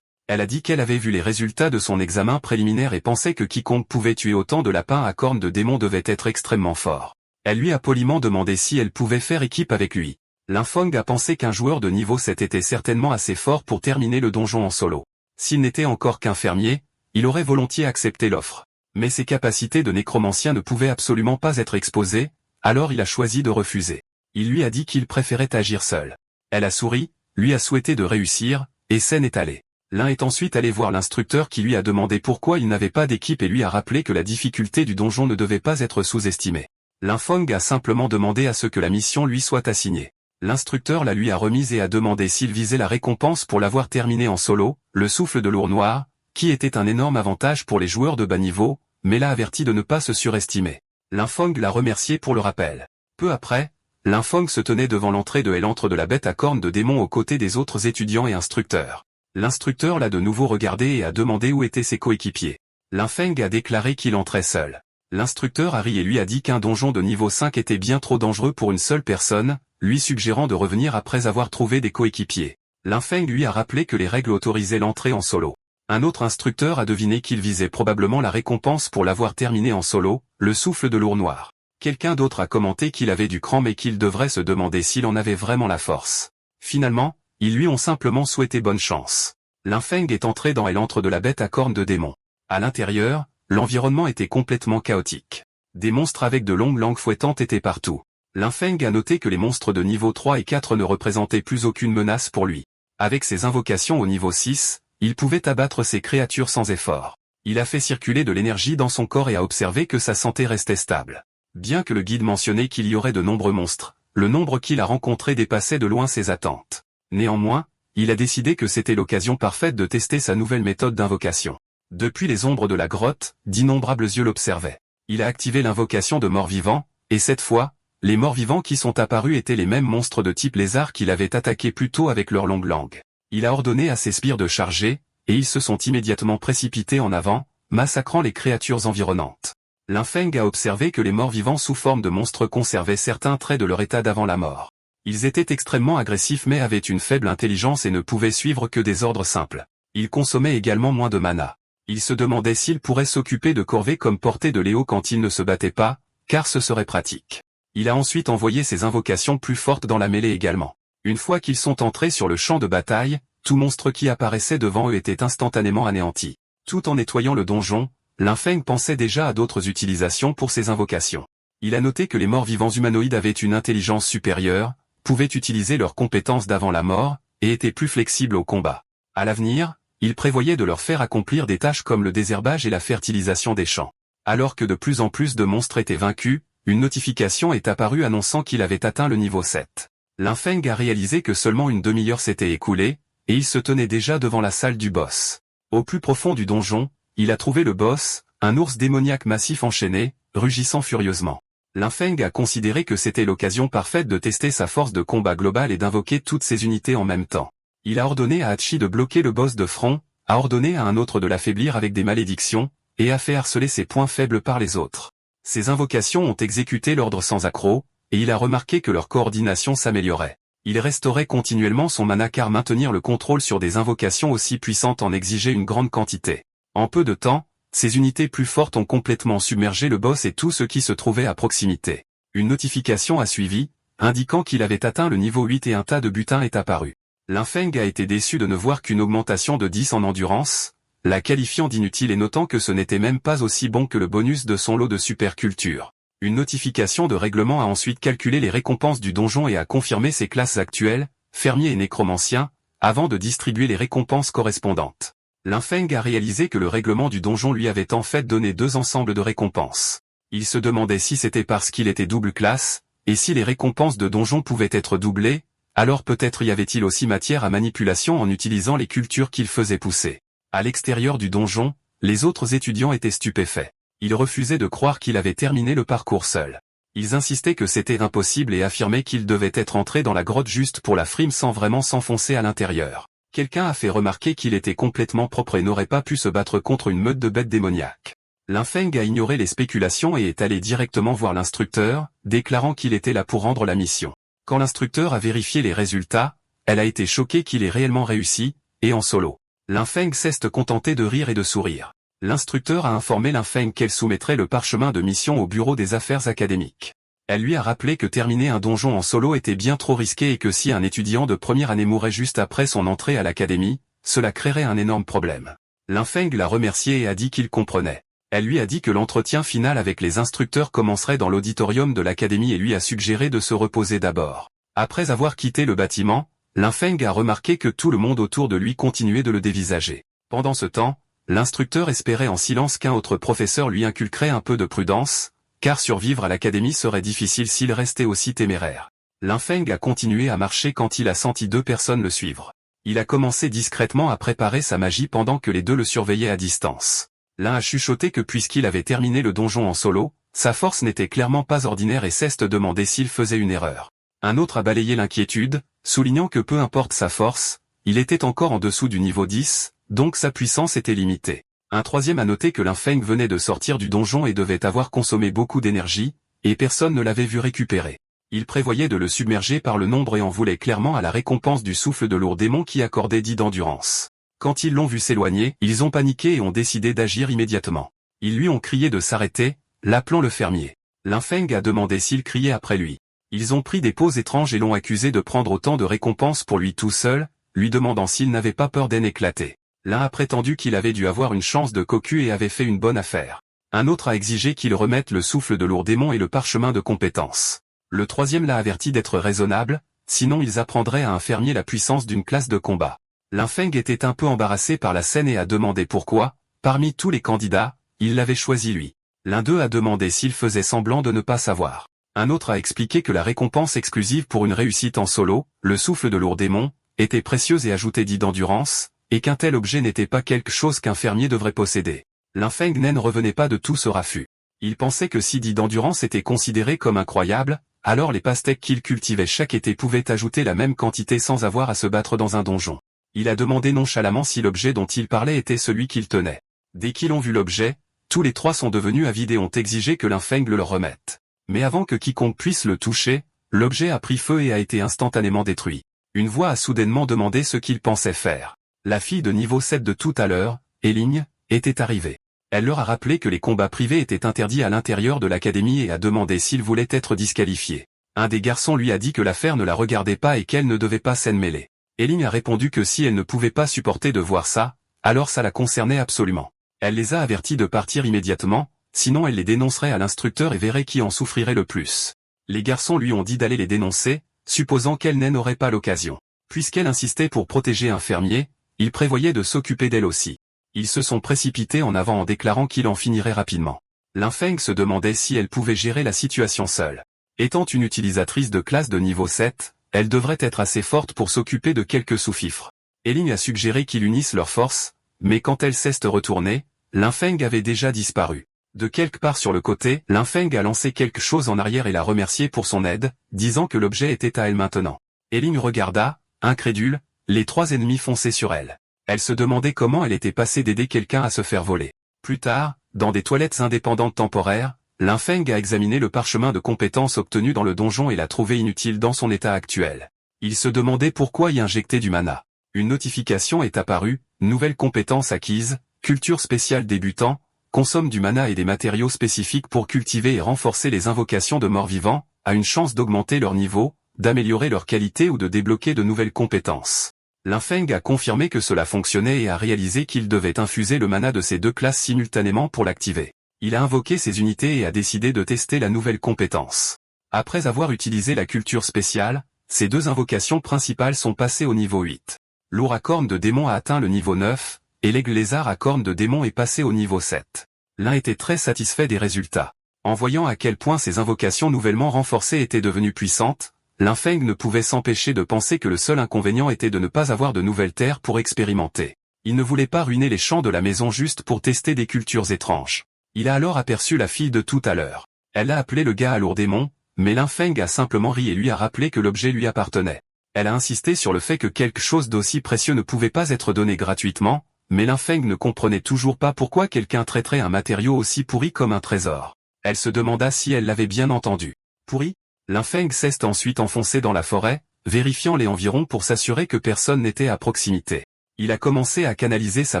Elle a dit qu'elle avait vu les résultats de son examen préliminaire et pensait que quiconque pouvait tuer autant de lapins à cornes de démon devait être extrêmement fort. Elle lui a poliment demandé si elle pouvait faire équipe avec lui. Linfeng a pensé qu'un joueur de niveau 7 était certainement assez fort pour terminer le donjon en solo. S'il n'était encore qu'un fermier, il aurait volontiers accepté l'offre. Mais ses capacités de nécromancien ne pouvaient absolument pas être exposées, alors il a choisi de refuser. Il lui a dit qu'il préférait agir seul. Elle a souri, lui a souhaité de réussir, et scène est allée. L'un est ensuite allé voir l'instructeur qui lui a demandé pourquoi il n'avait pas d'équipe et lui a rappelé que la difficulté du donjon ne devait pas être sous-estimée. Linfeng a simplement demandé à ce que la mission lui soit assignée. L'instructeur la lui a remise et a demandé s'il visait la récompense pour l'avoir terminé en solo, le souffle de l'ours noir, qui était un énorme avantage pour les joueurs de bas niveau, mais l'a averti de ne pas se surestimer. Linfeng l'a remercié pour le rappel. Peu après, Linfeng se tenait devant l'entrée de l'antre de la bête à cornes de démon aux côtés des autres étudiants et instructeurs. L'instructeur l'a de nouveau regardé et a demandé où étaient ses coéquipiers. Linfeng a déclaré qu'il entrait seul. L'instructeur a ri et lui a dit qu'un donjon de niveau 5 était bien trop dangereux pour une seule personne, lui suggérant de revenir après avoir trouvé des coéquipiers. Linfeng lui a rappelé que les règles autorisaient l'entrée en solo. Un autre instructeur a deviné qu'il visait probablement la récompense pour l'avoir terminé en solo, le souffle de l'ours noir. Quelqu'un d'autre a commenté qu'il avait du cran mais qu'il devrait se demander s'il en avait vraiment la force. Finalement, ils lui ont simplement souhaité bonne chance. Linfeng est entré dans l'antre de la bête à cornes de démon. À l'intérieur, l'environnement était complètement chaotique. Des monstres avec de longues langues fouettantes étaient partout. Linfeng a noté que les monstres de niveau 3 et 4 ne représentaient plus aucune menace pour lui. Avec ses invocations au niveau 6, il pouvait abattre ces créatures sans effort. Il a fait circuler de l'énergie dans son corps et a observé que sa santé restait stable. Bien que le guide mentionnait qu'il y aurait de nombreux monstres, le nombre qu'il a rencontré dépassait de loin ses attentes. Néanmoins, il a décidé que c'était l'occasion parfaite de tester sa nouvelle méthode d'invocation. Depuis les ombres de la grotte, d'innombrables yeux l'observaient. Il a activé l'invocation de mort-vivant, et cette fois, les morts-vivants qui sont apparus étaient les mêmes monstres de type lézard qu'il avait attaqués plus tôt avec leurs longues langues. Il a ordonné à ses sbires de charger, et ils se sont immédiatement précipités en avant, massacrant les créatures environnantes. Linfeng a observé que les morts-vivants sous forme de monstres conservaient certains traits de leur état d'avant la mort. Ils étaient extrêmement agressifs mais avaient une faible intelligence et ne pouvaient suivre que des ordres simples. Ils consommaient également moins de mana. Il se demandait s'ils pourraient s'occuper de corvées comme portée de Léo quand ils ne se battaient pas, car ce serait pratique. Il a ensuite envoyé ses invocations plus fortes dans la mêlée également. Une fois qu'ils sont entrés sur le champ de bataille, tout monstre qui apparaissait devant eux était instantanément anéanti. Tout en nettoyant le donjon, Linfeng pensait déjà à d'autres utilisations pour ses invocations. Il a noté que les morts-vivants humanoïdes avaient une intelligence supérieure, pouvaient utiliser leurs compétences d'avant la mort, et étaient plus flexibles au combat. À l'avenir, il prévoyait de leur faire accomplir des tâches comme le désherbage et la fertilisation des champs. Alors que de plus en plus de monstres étaient vaincus, une notification est apparue annonçant qu'il avait atteint le niveau 7. Lin Feng a réalisé que seulement une demi-heure s'était écoulée, et il se tenait déjà devant la salle du boss. Au plus profond du donjon, il a trouvé le boss, un ours démoniaque massif enchaîné, rugissant furieusement. Lin Feng a considéré que c'était l'occasion parfaite de tester sa force de combat globale et d'invoquer toutes ses unités en même temps. Il a ordonné à Hachi de bloquer le boss de front, a ordonné à un autre de l'affaiblir avec des malédictions, et a fait harceler ses points faibles par les autres. Ces invocations ont exécuté l'ordre sans accroc, et il a remarqué que leur coordination s'améliorait. Il restaurait continuellement son mana car maintenir le contrôle sur des invocations aussi puissantes en exigeait une grande quantité. En peu de temps, ces unités plus fortes ont complètement submergé le boss et tout ce qui se trouvait à proximité. Une notification a suivi, indiquant qu'il avait atteint le niveau 8 et un tas de butin est apparu. Lin Feng a été déçu de ne voir qu'une augmentation de 10 en endurance, la qualifiant d'inutile et notant que ce n'était même pas aussi bon que le bonus de son lot de superculture. Une notification de règlement a ensuite calculé les récompenses du donjon et a confirmé ses classes actuelles, fermier et nécromancien, avant de distribuer les récompenses correspondantes. Lin Feng a réalisé que le règlement du donjon lui avait en fait donné deux ensembles de récompenses. Il se demandait si c'était parce qu'il était double classe, et si les récompenses de donjon pouvaient être doublées, alors peut-être y avait-il aussi matière à manipulation en utilisant les cultures qu'il faisait pousser. À l'extérieur du donjon, les autres étudiants étaient stupéfaits. Ils refusaient de croire qu'il avait terminé le parcours seul. Ils insistaient que c'était impossible et affirmaient qu'il devait être entré dans la grotte juste pour la frime sans vraiment s'enfoncer à l'intérieur. Quelqu'un a fait remarquer qu'il était complètement propre et n'aurait pas pu se battre contre une meute de bêtes démoniaques. Lin Feng a ignoré les spéculations et est allé directement voir l'instructeur, déclarant qu'il était là pour rendre la mission. Quand l'instructeur a vérifié les résultats, elle a été choquée qu'il ait réellement réussi, et en solo. Lin Feng s'est contenté de rire et de sourire. L'instructeur a informé Lin Feng qu'elle soumettrait le parchemin de mission au bureau des affaires académiques. Elle lui a rappelé que terminer un donjon en solo était bien trop risqué et que si un étudiant de première année mourait juste après son entrée à l'académie, cela créerait un énorme problème. Lin Feng l'a remercié et a dit qu'il comprenait. Elle lui a dit que l'entretien final avec les instructeurs commencerait dans l'auditorium de l'académie et lui a suggéré de se reposer d'abord. Après avoir quitté le bâtiment, Lin Feng a remarqué que tout le monde autour de lui continuait de le dévisager. Pendant ce temps, l'instructeur espérait en silence qu'un autre professeur lui inculquerait un peu de prudence, car survivre à l'académie serait difficile s'il restait aussi téméraire. Lin Feng a continué à marcher quand il a senti deux personnes le suivre. Il a commencé discrètement à préparer sa magie pendant que les deux le surveillaient à distance. L'un a chuchoté que puisqu'il avait terminé le donjon en solo, sa force n'était clairement pas ordinaire et s'est demandé s'il faisait une erreur. Un autre a balayé l'inquiétude, soulignant que peu importe sa force, il était encore en dessous du niveau 10, donc sa puissance était limitée. Un troisième a noté que Lin Feng venait de sortir du donjon et devait avoir consommé beaucoup d'énergie, et personne ne l'avait vu récupérer. Il prévoyait de le submerger par le nombre et en voulait clairement à la récompense du souffle de lourd démon qui accordait 10 d'endurance. Quand ils l'ont vu s'éloigner, ils ont paniqué et ont décidé d'agir immédiatement. Ils lui ont crié de s'arrêter, l'appelant le fermier. Lin Feng a demandé s'il criait après lui. Ils ont pris des poses étranges et l'ont accusé de prendre autant de récompenses pour lui tout seul, lui demandant s'il n'avait pas peur d'en éclater. L'un a prétendu qu'il avait dû avoir une chance de cocu et avait fait une bonne affaire. Un autre a exigé qu'il remette le souffle de lourd démon et le parchemin de compétences. Le troisième l'a averti d'être raisonnable, sinon ils apprendraient à un fermier la puissance d'une classe de combat. Lin Feng était un peu embarrassé par la scène et a demandé pourquoi, parmi tous les candidats, il l'avait choisi lui. L'un d'eux a demandé s'il faisait semblant de ne pas savoir. Un autre a expliqué que la récompense exclusive pour une réussite en solo, le souffle de lourd démon, était précieuse et ajoutait 10 d'endurance, et qu'un tel objet n'était pas quelque chose qu'un fermier devrait posséder. Lin Feng ne revenait pas de tout ce raffut. Il pensait que si 10 d'endurance était considéré comme incroyable, alors les pastèques qu'il cultivait chaque été pouvaient ajouter la même quantité sans avoir à se battre dans un donjon. Il a demandé nonchalamment si l'objet dont il parlait était celui qu'il tenait. Dès qu'ils ont vu l'objet, tous les trois sont devenus avides et ont exigé que Lin Feng le leur remette. Mais avant que quiconque puisse le toucher, l'objet a pris feu et a été instantanément détruit. Une voix a soudainement demandé ce qu'il pensait faire. La fille de niveau 7 de tout à l'heure, Eling, était arrivée. Elle leur a rappelé que les combats privés étaient interdits à l'intérieur de l'académie et a demandé s'il voulait être disqualifié. Un des garçons lui a dit que l'affaire ne la regardait pas et qu'elle ne devait pas s'en mêler. Eling a répondu que si elle ne pouvait pas supporter de voir ça, alors ça la concernait absolument. Elle les a avertis de partir immédiatement, sinon elle les dénoncerait à l'instructeur et verrait qui en souffrirait le plus. Les garçons lui ont dit d'aller les dénoncer, supposant qu'elle n'aurait pas l'occasion. Puisqu'elle insistait pour protéger un fermier, il prévoyait de s'occuper d'elle aussi. Ils se sont précipités en avant en déclarant qu'il en finirait rapidement. Lin Feng se demandait si elle pouvait gérer la situation seule. Étant une utilisatrice de classe de niveau 7, elle devrait être assez forte pour s'occuper de quelques sous-fifres. Eling a suggéré qu'ils unissent leurs forces, mais quand elle s'est retournée, Lin Feng avait déjà disparu. De quelque part sur le côté, Lin Feng a lancé quelque chose en arrière et l'a remercié pour son aide, disant que l'objet était à elle maintenant. Eling regarda, incrédule, les trois ennemis foncer sur elle. Elle se demandait comment elle était passée d'aider quelqu'un à se faire voler. Plus tard, dans des toilettes indépendantes temporaires, Lin Feng a examiné le parchemin de compétences obtenu dans le donjon et l'a trouvé inutile dans son état actuel. Il se demandait pourquoi y injecter du mana. Une notification est apparue, nouvelle compétence acquise, culture spéciale débutant, consomme du mana et des matériaux spécifiques pour cultiver et renforcer les invocations de morts-vivants, a une chance d'augmenter leur niveau, d'améliorer leur qualité ou de débloquer de nouvelles compétences. Lin Feng a confirmé que cela fonctionnait et a réalisé qu'il devait infuser le mana de ces deux classes simultanément pour l'activer. Il a invoqué ses unités et a décidé de tester la nouvelle compétence. Après avoir utilisé la culture spéciale, ces deux invocations principales sont passées au niveau 8. L'ours à cornes de démon a atteint le niveau 9, et l'aigle lézard à cornes de démon est passé au niveau 7. L'un était très satisfait des résultats. En voyant à quel point ces invocations nouvellement renforcées étaient devenues puissantes, Lin Feng ne pouvait s'empêcher de penser que le seul inconvénient était de ne pas avoir de nouvelles terres pour expérimenter. Il ne voulait pas ruiner les champs de la maison juste pour tester des cultures étranges. Il a alors aperçu la fille de tout à l'heure. Elle a appelé le gars à lourd démon, mais Lin Feng a simplement ri et lui a rappelé que l'objet lui appartenait. Elle a insisté sur le fait que quelque chose d'aussi précieux ne pouvait pas être donné gratuitement, mais Lin Feng ne comprenait toujours pas pourquoi quelqu'un traiterait un matériau aussi pourri comme un trésor. Elle se demanda si elle l'avait bien entendu. Pourri? Lin Feng s'est ensuite enfoncé dans la forêt, vérifiant les environs pour s'assurer que personne n'était à proximité. Il a commencé à canaliser sa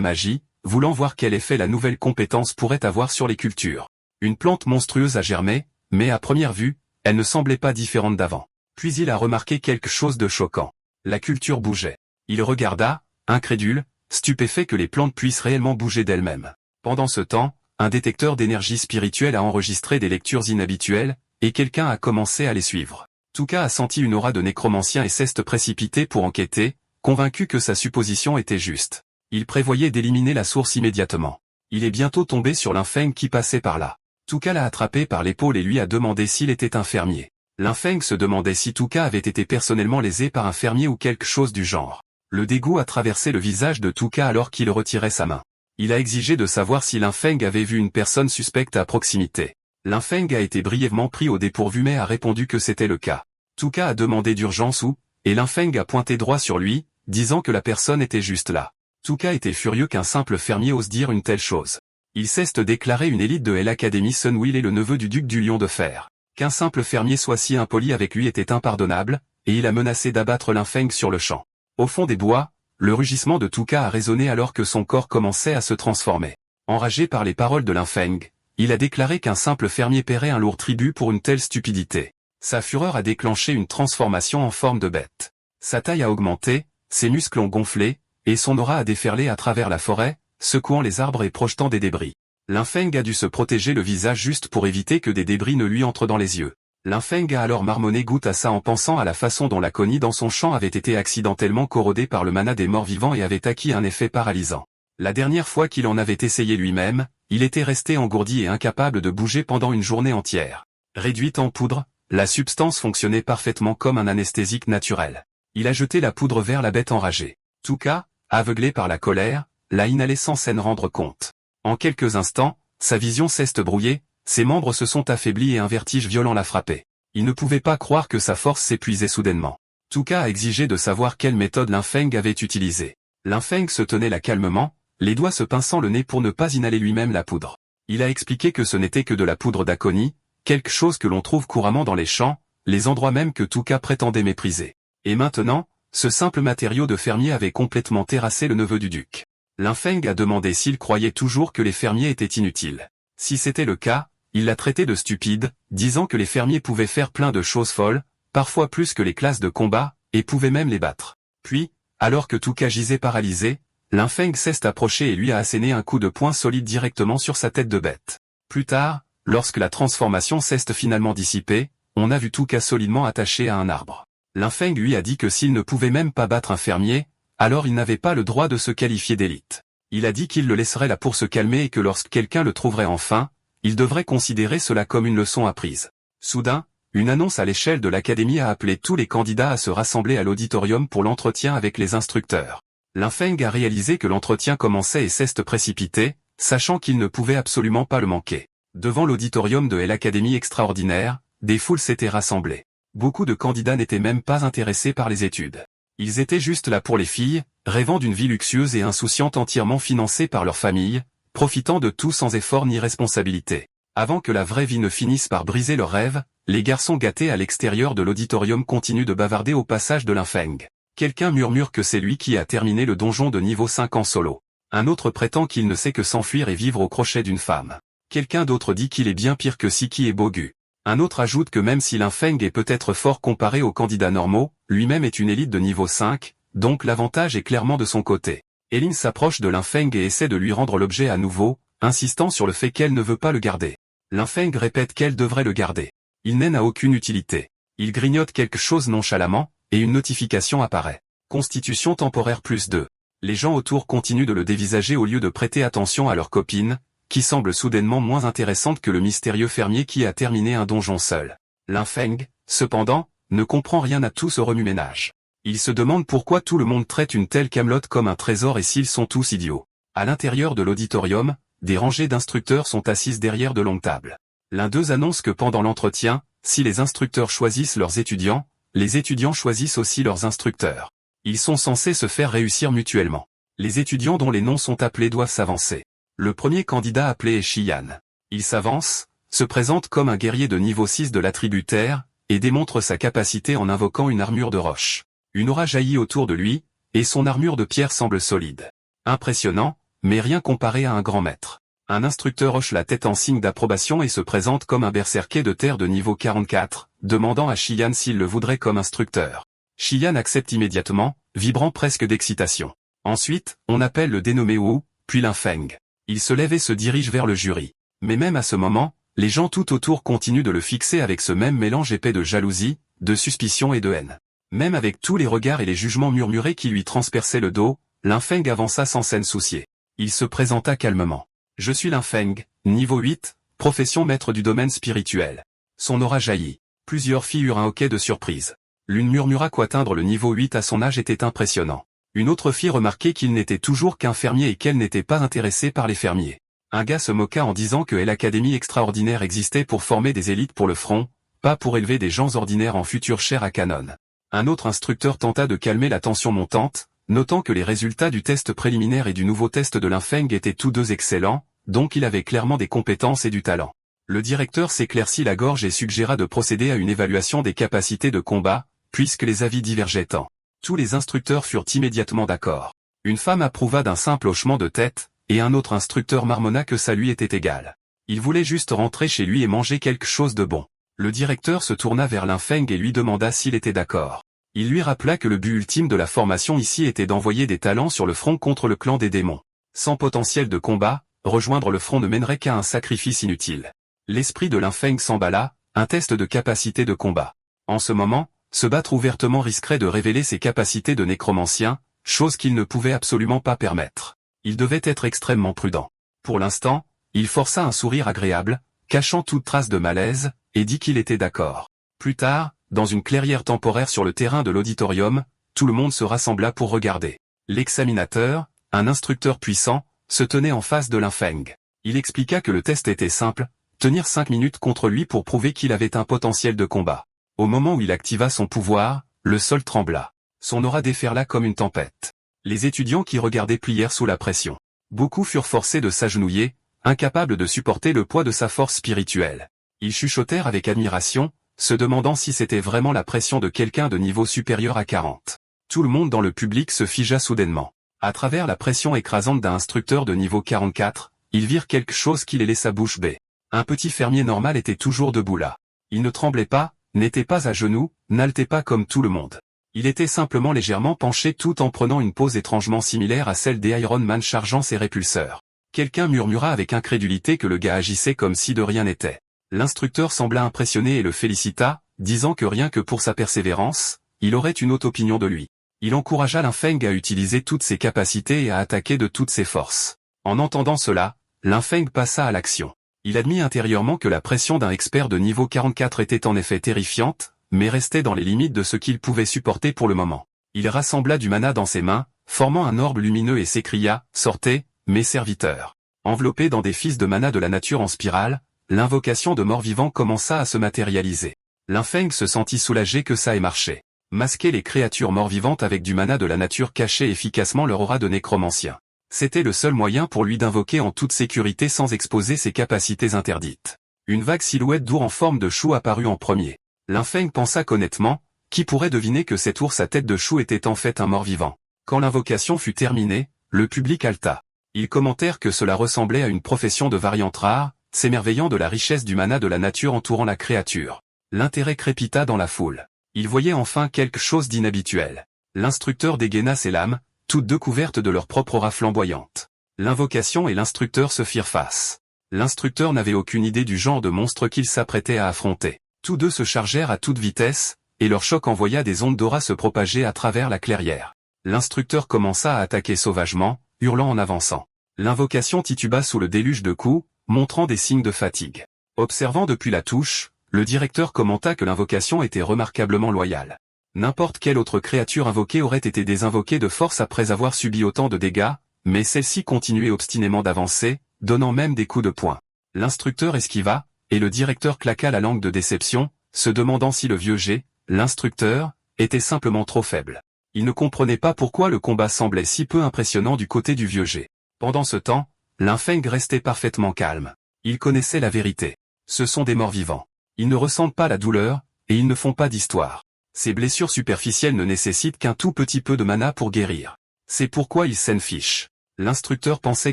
magie, voulant voir quel effet la nouvelle compétence pourrait avoir sur les cultures. Une plante monstrueuse a germé, mais à première vue, elle ne semblait pas différente d'avant. Puis il a remarqué quelque chose de choquant. La culture bougeait. Il regarda, incrédule, stupéfait que les plantes puissent réellement bouger d'elles-mêmes. Pendant ce temps, un détecteur d'énergie spirituelle a enregistré des lectures inhabituelles, et quelqu'un a commencé à les suivre. Touka a senti une aura de nécromancien et s'est précipité pour enquêter, convaincu que sa supposition était juste. Il prévoyait d'éliminer la source immédiatement. Il est bientôt tombé sur Lin Feng qui passait par là. Touka l'a attrapé par l'épaule et lui a demandé s'il était un fermier. Lin Feng se demandait si Touka avait été personnellement lésé par un fermier ou quelque chose du genre. Le dégoût a traversé le visage de Touka alors qu'il retirait sa main. Il a exigé de savoir si Lin Feng avait vu une personne suspecte à proximité. Lin Feng a été brièvement pris au dépourvu mais a répondu que c'était le cas. Touka a demandé d'urgence où, et Lin Feng a pointé droit sur lui, disant que la personne était juste là. Touka était furieux qu'un simple fermier ose dire une telle chose. Il s'est déclaré une élite de l'Académie Sunwheel et le neveu du duc du Lion de Fer. Qu'un simple fermier soit si impoli avec lui était impardonnable, et il a menacé d'abattre Lin Feng sur le champ. Au fond des bois, le rugissement de Touka a résonné alors que son corps commençait à se transformer. Enragé par les paroles de Lin Feng, il a déclaré qu'un simple fermier paierait un lourd tribut pour une telle stupidité. Sa fureur a déclenché une transformation en forme de bête. Sa taille a augmenté, ses muscles ont gonflé, et son aura a déferlé à travers la forêt, secouant les arbres et projetant des débris. Lin Feng a dû se protéger le visage juste pour éviter que des débris ne lui entrent dans les yeux. Lin Feng a alors marmonné goutte à ça en pensant à la façon dont la conie dans son champ avait été accidentellement corrodée par le mana des morts vivants et avait acquis un effet paralysant. La dernière fois qu'il en avait essayé lui-même, il était resté engourdi et incapable de bouger pendant une journée entière. Réduite en poudre, la substance fonctionnait parfaitement comme un anesthésique naturel. Il a jeté la poudre vers la bête enragée. Touka, aveuglé par la colère, l'a inhalé sans s'en rendre compte. En quelques instants, sa vision s'est brouillée, ses membres se sont affaiblis et un vertige violent l'a frappé. Il ne pouvait pas croire que sa force s'épuisait soudainement. Touka a exigé de savoir quelle méthode Lin Feng avait utilisée. Lin Feng se tenait là calmement, les doigts se pinçant le nez pour ne pas inhaler lui-même la poudre. Il a expliqué que ce n'était que de la poudre d'aconie, quelque chose que l'on trouve couramment dans les champs, les endroits même que Touka prétendait mépriser. Et maintenant, ce simple matériau de fermier avait complètement terrassé le neveu du duc. Lin Feng a demandé s'il croyait toujours que les fermiers étaient inutiles. Si c'était le cas, il l'a traité de stupide, disant que les fermiers pouvaient faire plein de choses folles, parfois plus que les classes de combat, et pouvaient même les battre. Puis, alors que Touka gisait paralysé, Lin Feng s'est approché et lui a asséné un coup de poing solide directement sur sa tête de bête. Plus tard, lorsque la transformation s'est finalement dissipée, on a vu Touka solidement attaché à un arbre. Lin Feng lui a dit que s'il ne pouvait même pas battre un fermier, alors il n'avait pas le droit de se qualifier d'élite. Il a dit qu'il le laisserait là pour se calmer et que lorsque quelqu'un le trouverait enfin, il devrait considérer cela comme une leçon apprise. Soudain, une annonce à l'échelle de l'académie a appelé tous les candidats à se rassembler à l'auditorium pour l'entretien avec les instructeurs. Lin Feng a réalisé que l'entretien commençait et s'est précipité, sachant qu'il ne pouvait absolument pas le manquer. Devant l'auditorium de l'Académie extraordinaire, des foules s'étaient rassemblées. Beaucoup de candidats n'étaient même pas intéressés par les études. Ils étaient juste là pour les filles, rêvant d'une vie luxueuse et insouciante entièrement financée par leur famille, profitant de tout sans effort ni responsabilité. Avant que la vraie vie ne finisse par briser leurs rêves, les garçons gâtés à l'extérieur de l'auditorium continuent de bavarder au passage de Lin Feng. Quelqu'un murmure que c'est lui qui a terminé le donjon de niveau 5 en solo. Un autre prétend qu'il ne sait que s'enfuir et vivre au crochet d'une femme. Quelqu'un d'autre dit qu'il est bien pire que Siki et Bogu. Un autre ajoute que même si Lin Feng est peut-être fort comparé aux candidats normaux, lui-même est une élite de niveau 5, donc l'avantage est clairement de son côté. Elin s'approche de Lin Feng et essaie de lui rendre l'objet à nouveau, insistant sur le fait qu'elle ne veut pas le garder. Lin Feng répète qu'elle devrait le garder. Il n'a aucune utilité. Il grignote quelque chose nonchalamment, et une notification apparaît. Constitution temporaire +2. Les gens autour continuent de le dévisager au lieu de prêter attention à leur copine, qui semble soudainement moins intéressante que le mystérieux fermier qui a terminé un donjon seul. Lin Feng, cependant, ne comprend rien à tout ce remue-ménage. Il se demande pourquoi tout le monde traite une telle camelote comme un trésor et s'ils sont tous idiots. À l'intérieur de l'auditorium, des rangées d'instructeurs sont assises derrière de longues tables. L'un d'eux annonce que pendant l'entretien, si les instructeurs choisissent leurs étudiants, les étudiants choisissent aussi leurs instructeurs. Ils sont censés se faire réussir mutuellement. Les étudiants dont les noms sont appelés doivent s'avancer. Le premier candidat appelé est Xian. Il s'avance, se présente comme un guerrier de niveau 6 de la tribu Terre, et démontre sa capacité en invoquant une armure de roche. Une aura jaillit autour de lui, et son armure de pierre semble solide. Impressionnant, mais rien comparé à un grand maître. Un instructeur hoche la tête en signe d'approbation et se présente comme un berserker de terre de niveau 44, demandant à Xian s'il le voudrait comme instructeur. Xian accepte immédiatement, vibrant presque d'excitation. Ensuite, on appelle le dénommé Wu, puis Lin Feng. Il se lève et se dirige vers le jury. Mais même à ce moment, les gens tout autour continuent de le fixer avec ce même mélange épais de jalousie, de suspicion et de haine. Même avec tous les regards et les jugements murmurés qui lui transperçaient le dos, Lin Feng avança sans s'en soucier. Il se présenta calmement. « Je suis Lin Feng, niveau 8, profession maître du domaine spirituel. » Son aura jaillit. Plusieurs filles eurent un hoquet de surprise. L'une murmura qu'atteindre le niveau 8 à son âge était impressionnant. Une autre fit remarquer qu'il n'était toujours qu'un fermier et qu'elle n'était pas intéressée par les fermiers. Un gars se moqua en disant que l'Académie extraordinaire existait pour former des élites pour le front, pas pour élever des gens ordinaires en future chair à canon. Un autre instructeur tenta de calmer la tension montante, notant que les résultats du test préliminaire et du nouveau test de Lin Feng étaient tous deux excellents, donc il avait clairement des compétences et du talent. Le directeur s'éclaircit la gorge et suggéra de procéder à une évaluation des capacités de combat, puisque les avis divergeaient tant. Tous les instructeurs furent immédiatement d'accord. Une femme approuva d'un simple hochement de tête, et un autre instructeur marmonna que ça lui était égal. Il voulait juste rentrer chez lui et manger quelque chose de bon. Le directeur se tourna vers Lin Feng et lui demanda s'il était d'accord. Il lui rappela que le but ultime de la formation ici était d'envoyer des talents sur le front contre le clan des démons. Sans potentiel de combat, rejoindre le front ne mènerait qu'à un sacrifice inutile. L'esprit de Lin Feng s'emballa, un test de capacité de combat. En ce moment, se battre ouvertement risquerait de révéler ses capacités de nécromancien, chose qu'il ne pouvait absolument pas permettre. Il devait être extrêmement prudent. Pour l'instant, il força un sourire agréable, cachant toute trace de malaise, et dit qu'il était d'accord. Plus tard, dans une clairière temporaire sur le terrain de l'auditorium, tout le monde se rassembla pour regarder. L'examinateur, un instructeur puissant, se tenait en face de Lin Feng. Il expliqua que le test était simple, tenir 5 minutes contre lui pour prouver qu'il avait un potentiel de combat. Au moment où il activa son pouvoir, le sol trembla. Son aura déferla comme une tempête. Les étudiants qui regardaient plièrent sous la pression. Beaucoup furent forcés de s'agenouiller, incapables de supporter le poids de sa force spirituelle. Ils chuchotèrent avec admiration, se demandant si c'était vraiment la pression de quelqu'un de niveau supérieur à 40. Tout le monde dans le public se figea soudainement. À travers la pression écrasante d'un instructeur de niveau 44, ils virent quelque chose qui les laissa bouche bée. Un petit fermier normal était toujours debout là. Il ne tremblait pas, n'était pas à genoux, n'haltait pas comme tout le monde. Il était simplement légèrement penché tout en prenant une pose étrangement similaire à celle des Iron Man chargeant ses répulseurs. Quelqu'un murmura avec incrédulité que le gars agissait comme si de rien n'était. L'instructeur sembla impressionné et le félicita, disant que rien que pour sa persévérance, il aurait une haute opinion de lui. Il encouragea Lin Feng à utiliser toutes ses capacités et à attaquer de toutes ses forces. En entendant cela, Lin Feng passa à l'action. Il admit intérieurement que la pression d'un expert de niveau 44 était en effet terrifiante, mais restait dans les limites de ce qu'il pouvait supporter pour le moment. Il rassembla du mana dans ses mains, formant un orbe lumineux et s'écria « Sortez, mes serviteurs !» Enveloppé dans des fils de mana de la nature en spirale, l'invocation de mort-vivant commença à se matérialiser. Lin Feng se sentit soulagé que ça ait marché. Masquer les créatures mort-vivantes avec du mana de la nature cachait efficacement leur aura de nécromancien. C'était le seul moyen pour lui d'invoquer en toute sécurité sans exposer ses capacités interdites. Une vague silhouette d'ours en forme de chou apparut en premier. Lin Feng pensa qu'honnêtement, qui pourrait deviner que cet ours à tête de chou était en fait un mort-vivant. Quand l'invocation fut terminée, le public halta. Ils commentèrent que cela ressemblait à une profession de variante rare, s'émerveillant de la richesse du mana de la nature entourant la créature. L'intérêt crépita dans la foule. Ils voyaient enfin quelque chose d'inhabituel. L'instructeur dégaina ses lames, toutes deux couvertes de leur propre aura flamboyante. L'invocation et l'instructeur se firent face. L'instructeur n'avait aucune idée du genre de monstre qu'il s'apprêtait à affronter. Tous deux se chargèrent à toute vitesse, et leur choc envoya des ondes d'aura se propager à travers la clairière. L'instructeur commença à attaquer sauvagement, hurlant en avançant. L'invocation tituba sous le déluge de coups, montrant des signes de fatigue. Observant depuis la touche, le directeur commenta que l'invocation était remarquablement loyale. N'importe quelle autre créature invoquée aurait été désinvoquée de force après avoir subi autant de dégâts, mais celle-ci continuait obstinément d'avancer, donnant même des coups de poing. L'instructeur esquiva, et le directeur claqua la langue de déception, se demandant si le vieux G, l'instructeur, était simplement trop faible. Il ne comprenait pas pourquoi le combat semblait si peu impressionnant du côté du vieux G. Pendant ce temps, Lin Feng restait parfaitement calme. Il connaissait la vérité. Ce sont des morts vivants. Ils ne ressentent pas la douleur, et ils ne font pas d'histoire. Ces blessures superficielles ne nécessitent qu'un tout petit peu de mana pour guérir. C'est pourquoi ils s'en fichent. L'instructeur pensait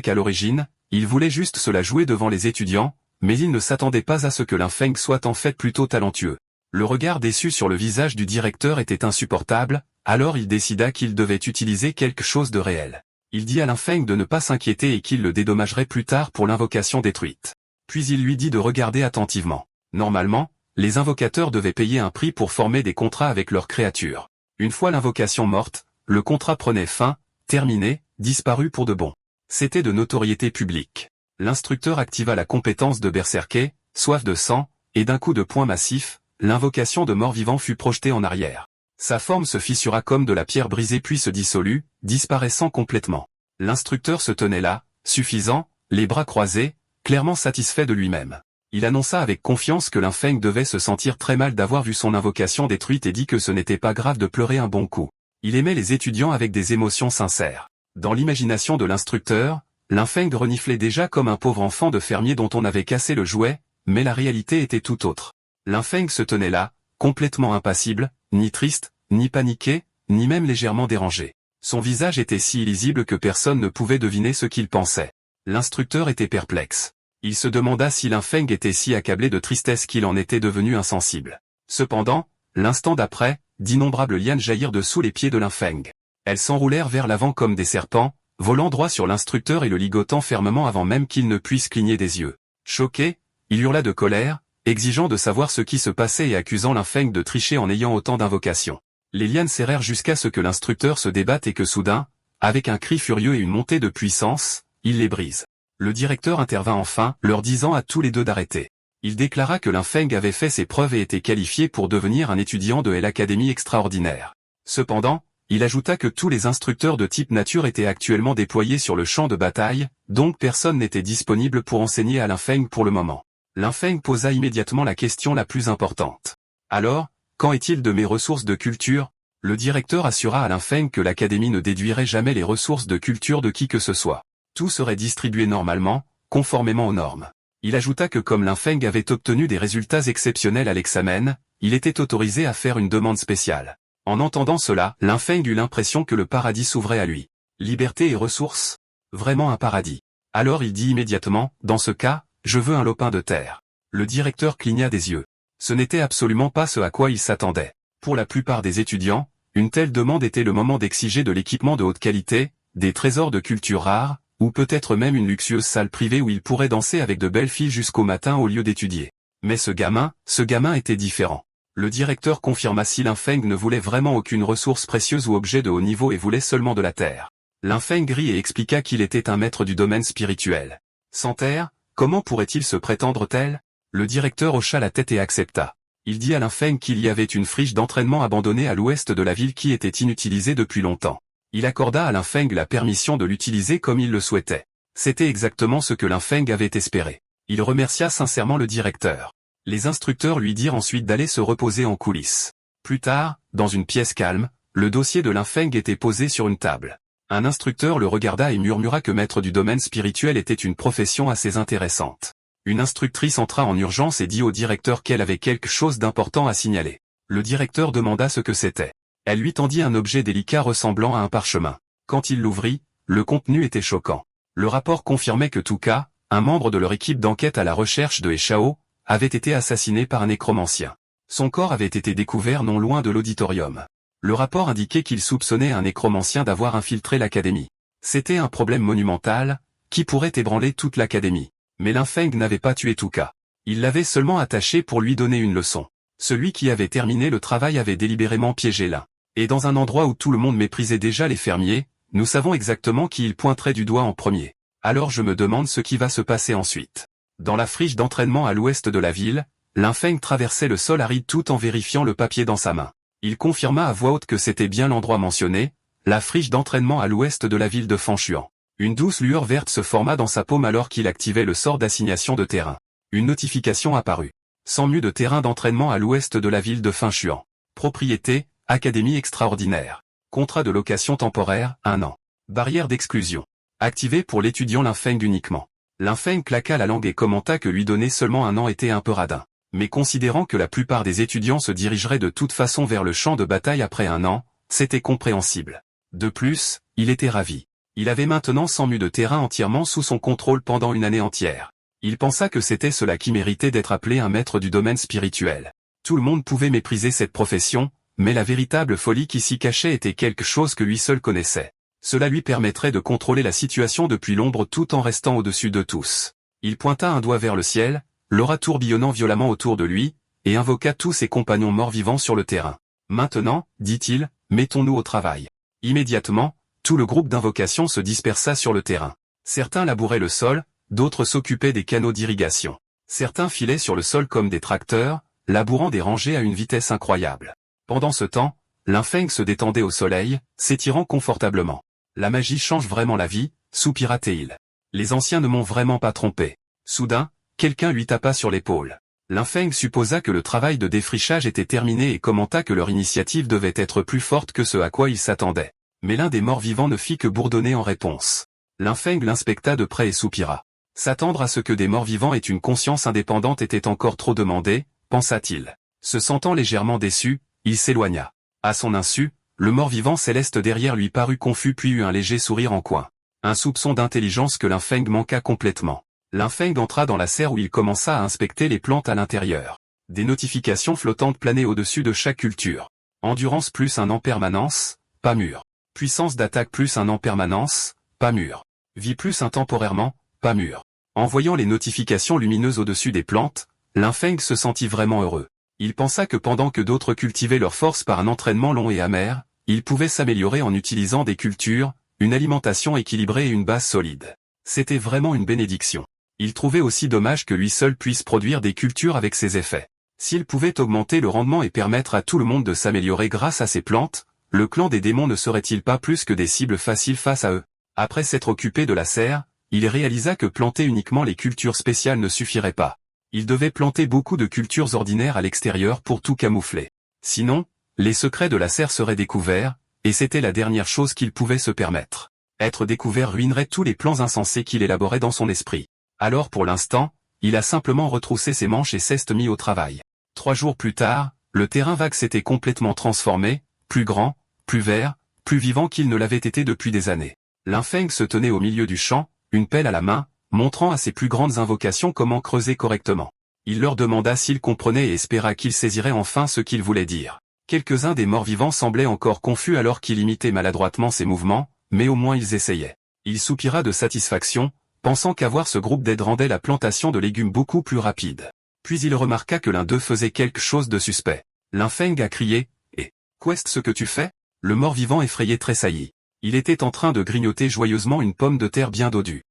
qu'à l'origine, il voulait juste se la jouer devant les étudiants, mais il ne s'attendait pas à ce que Lin Feng soit en fait plutôt talentueux. Le regard déçu sur le visage du directeur était insupportable, alors il décida qu'il devait utiliser quelque chose de réel. Il dit à Lin Feng de ne pas s'inquiéter et qu'il le dédommagerait plus tard pour l'invocation détruite. Puis il lui dit de regarder attentivement. Normalement, les invocateurs devaient payer un prix pour former des contrats avec leurs créatures. Une fois l'invocation morte, le contrat prenait fin, terminé, disparu pour de bon. C'était de notoriété publique. L'instructeur activa la compétence de Berserker, soif de sang, et d'un coup de poing massif, l'invocation de mort-vivant fut projetée en arrière. Sa forme se fissura comme de la pierre brisée puis se dissolut, disparaissant complètement. L'instructeur se tenait là, suffisant, les bras croisés, clairement satisfait de lui-même. Il annonça avec confiance que Lin Feng devait se sentir très mal d'avoir vu son invocation détruite et dit que ce n'était pas grave de pleurer un bon coup. Il aimait les étudiants avec des émotions sincères. Dans l'imagination de l'instructeur, Lin Feng reniflait déjà comme un pauvre enfant de fermier dont on avait cassé le jouet, mais la réalité était tout autre. Lin Feng se tenait là, complètement impassible, ni triste, ni paniqué, ni même légèrement dérangé. Son visage était si illisible que personne ne pouvait deviner ce qu'il pensait. L'instructeur était perplexe. Il se demanda si Lin Feng était si accablé de tristesse qu'il en était devenu insensible. Cependant, l'instant d'après, d'innombrables lianes jaillirent de sous les pieds de Lin Feng. Elles s'enroulèrent vers l'avant comme des serpents, volant droit sur l'instructeur et le ligotant fermement avant même qu'il ne puisse cligner des yeux. Choqué, il hurla de colère, exigeant de savoir ce qui se passait et accusant Lin Feng de tricher en ayant autant d'invocations. Les lianes serrèrent jusqu'à ce que l'instructeur se débatte et que soudain, avec un cri furieux et une montée de puissance, il les brise. Le directeur intervint enfin, leur disant à tous les deux d'arrêter. Il déclara que Lin Feng avait fait ses preuves et était qualifié pour devenir un étudiant de l'Académie extraordinaire. Cependant, il ajouta que tous les instructeurs de type nature étaient actuellement déployés sur le champ de bataille, donc personne n'était disponible pour enseigner à Lin Feng pour le moment. Lin Feng posa immédiatement la question la plus importante. Alors, qu'en est-il de mes ressources de culture? Le directeur assura à Lin Feng que l'Académie ne déduirait jamais les ressources de culture de qui que ce soit. Tout serait distribué normalement, conformément aux normes. Il ajouta que comme Lin Feng avait obtenu des résultats exceptionnels à l'examen, il était autorisé à faire une demande spéciale. En entendant cela, Lin Feng eut l'impression que le paradis s'ouvrait à lui. Liberté et ressources? Vraiment un paradis. Alors il dit immédiatement, dans ce cas, je veux un lopin de terre. Le directeur cligna des yeux. Ce n'était absolument pas ce à quoi il s'attendait. Pour la plupart des étudiants, une telle demande était le moment d'exiger de l'équipement de haute qualité, des trésors de culture rares, ou peut-être même une luxueuse salle privée où il pourrait danser avec de belles filles jusqu'au matin au lieu d'étudier. Mais ce gamin était différent. Le directeur confirma si Lin Feng ne voulait vraiment aucune ressource précieuse ou objet de haut niveau et voulait seulement de la terre. Lin Feng rit et expliqua qu'il était un maître du domaine spirituel. Sans terre, comment pourrait-il se prétendre tel? Le directeur hocha la tête et accepta. Il dit à Lin Feng qu'il y avait une friche d'entraînement abandonnée à l'ouest de la ville qui était inutilisée depuis longtemps. Il accorda à Lin Feng la permission de l'utiliser comme il le souhaitait. C'était exactement ce que Lin Feng avait espéré. Il remercia sincèrement le directeur. Les instructeurs lui dirent ensuite d'aller se reposer en coulisses. Plus tard, dans une pièce calme, le dossier de Lin Feng était posé sur une table. Un instructeur le regarda et murmura que maître du domaine spirituel était une profession assez intéressante. Une instructrice entra en urgence et dit au directeur qu'elle avait quelque chose d'important à signaler. Le directeur demanda ce que c'était. Elle lui tendit un objet délicat ressemblant à un parchemin. Quand il l'ouvrit, le contenu était choquant. Le rapport confirmait que Tuka, un membre de leur équipe d'enquête à la recherche de Eshao, avait été assassiné par un nécromancien. Son corps avait été découvert non loin de l'auditorium. Le rapport indiquait qu'il soupçonnait un nécromancien d'avoir infiltré l'académie. C'était un problème monumental, qui pourrait ébranler toute l'académie. Mais Lin Feng n'avait pas tué Tuka. Il l'avait seulement attaché pour lui donner une leçon. Celui qui avait terminé le travail avait délibérément piégé Lin. Et dans un endroit où tout le monde méprisait déjà les fermiers, nous savons exactement qui il pointerait du doigt en premier. Alors je me demande ce qui va se passer ensuite. Dans la friche d'entraînement à l'ouest de la ville, Lin Feng traversait le sol aride tout en vérifiant le papier dans sa main. Il confirma à voix haute que c'était bien l'endroit mentionné, la friche d'entraînement à l'ouest de la ville de Fanshuan. Une douce lueur verte se forma dans sa paume alors qu'il activait le sort d'assignation de terrain. Une notification apparut. 100 mu de terrain d'entraînement à l'ouest de la ville de Fanshuan. Propriété, académie extraordinaire. Contrat de location temporaire, 1 an. Barrière d'exclusion. Activé pour l'étudiant Lin Feng uniquement. Lin Feng claqua la langue et commenta que lui donner seulement 1 an était un peu radin. Mais considérant que la plupart des étudiants se dirigeraient de toute façon vers le champ de bataille après 1 an, c'était compréhensible. De plus, il était ravi. Il avait maintenant 100 mu de terrain entièrement sous son contrôle pendant une année entière. Il pensa que c'était cela qui méritait d'être appelé un maître du domaine spirituel. Tout le monde pouvait mépriser cette profession, mais la véritable folie qui s'y cachait était quelque chose que lui seul connaissait. Cela lui permettrait de contrôler la situation depuis l'ombre tout en restant au-dessus de tous. Il pointa un doigt vers le ciel, l'aura tourbillonnant violemment autour de lui, et invoqua tous ses compagnons morts-vivants sur le terrain. Maintenant, dit-il, mettons-nous au travail. Immédiatement, tout le groupe d'invocation se dispersa sur le terrain. Certains labouraient le sol, d'autres s'occupaient des canaux d'irrigation. Certains filaient sur le sol comme des tracteurs, labourant des rangées à une vitesse incroyable. Pendant ce temps, Lin Feng se détendait au soleil, s'étirant confortablement. La magie change vraiment la vie, soupira Teil. Les anciens ne m'ont vraiment pas trompé. Soudain, quelqu'un lui tapa sur l'épaule. Lin Feng supposa que le travail de défrichage était terminé et commenta que leur initiative devait être plus forte que ce à quoi il s'attendait. Mais l'un des morts-vivants ne fit que bourdonner en réponse. Lin Feng l'inspecta de près et soupira. S'attendre à ce que des morts-vivants aient une conscience indépendante était encore trop demandé, pensa-t-il. Se sentant légèrement déçu, il s'éloigna. À son insu, le mort-vivant céleste derrière lui parut confus puis eut un léger sourire en coin. Un soupçon d'intelligence que Lin Feng manqua complètement. Lin Feng entra dans la serre où il commença à inspecter les plantes à l'intérieur. Des notifications flottantes planaient au-dessus de chaque culture. Endurance plus 1 an permanence, pas mûr. Puissance d'attaque plus 1 an permanence, pas mûr. Vie plus 1 temporairement, pas mûr. En voyant les notifications lumineuses au-dessus des plantes, Lin Feng se sentit vraiment heureux. Il pensa que pendant que d'autres cultivaient leur force par un entraînement long et amer, ils pouvaient s'améliorer en utilisant des cultures, une alimentation équilibrée et une base solide. C'était vraiment une bénédiction. Il trouvait aussi dommage que lui seul puisse produire des cultures avec ses effets. S'il pouvait augmenter le rendement et permettre à tout le monde de s'améliorer grâce à ces plantes, le clan des démons ne serait-il pas plus que des cibles faciles face à eux? Après s'être occupé de la serre, il réalisa que planter uniquement les cultures spéciales ne suffirait pas. Il devait planter beaucoup de cultures ordinaires à l'extérieur pour tout camoufler. Sinon, les secrets de la serre seraient découverts, et c'était la dernière chose qu'il pouvait se permettre. Être découvert ruinerait tous les plans insensés qu'il élaborait dans son esprit. Alors pour l'instant, il a simplement retroussé ses manches et s'est mis au travail. 3 jours plus tard, le terrain vague s'était complètement transformé, plus grand, plus vert, plus vivant qu'il ne l'avait été depuis des années. Lin Feng se tenait au milieu du champ, une pelle à la main, montrant à ses plus grandes invocations comment creuser correctement. Il leur demanda s'ils comprenaient et espéra qu'ils saisiraient enfin ce qu'il voulait dire. Quelques-uns des morts-vivants semblaient encore confus alors qu'il imitait maladroitement ses mouvements, mais au moins ils essayaient. Il soupira de satisfaction, pensant qu'avoir ce groupe d'aide rendait la plantation de légumes beaucoup plus rapide. Puis il remarqua que l'un d'eux faisait quelque chose de suspect. Feng a crié, « Et, qu'est-ce que tu fais ?» Le mort-vivant effrayé tressaillit. Il était en train de grignoter joyeusement une pomme de terre bien dodue.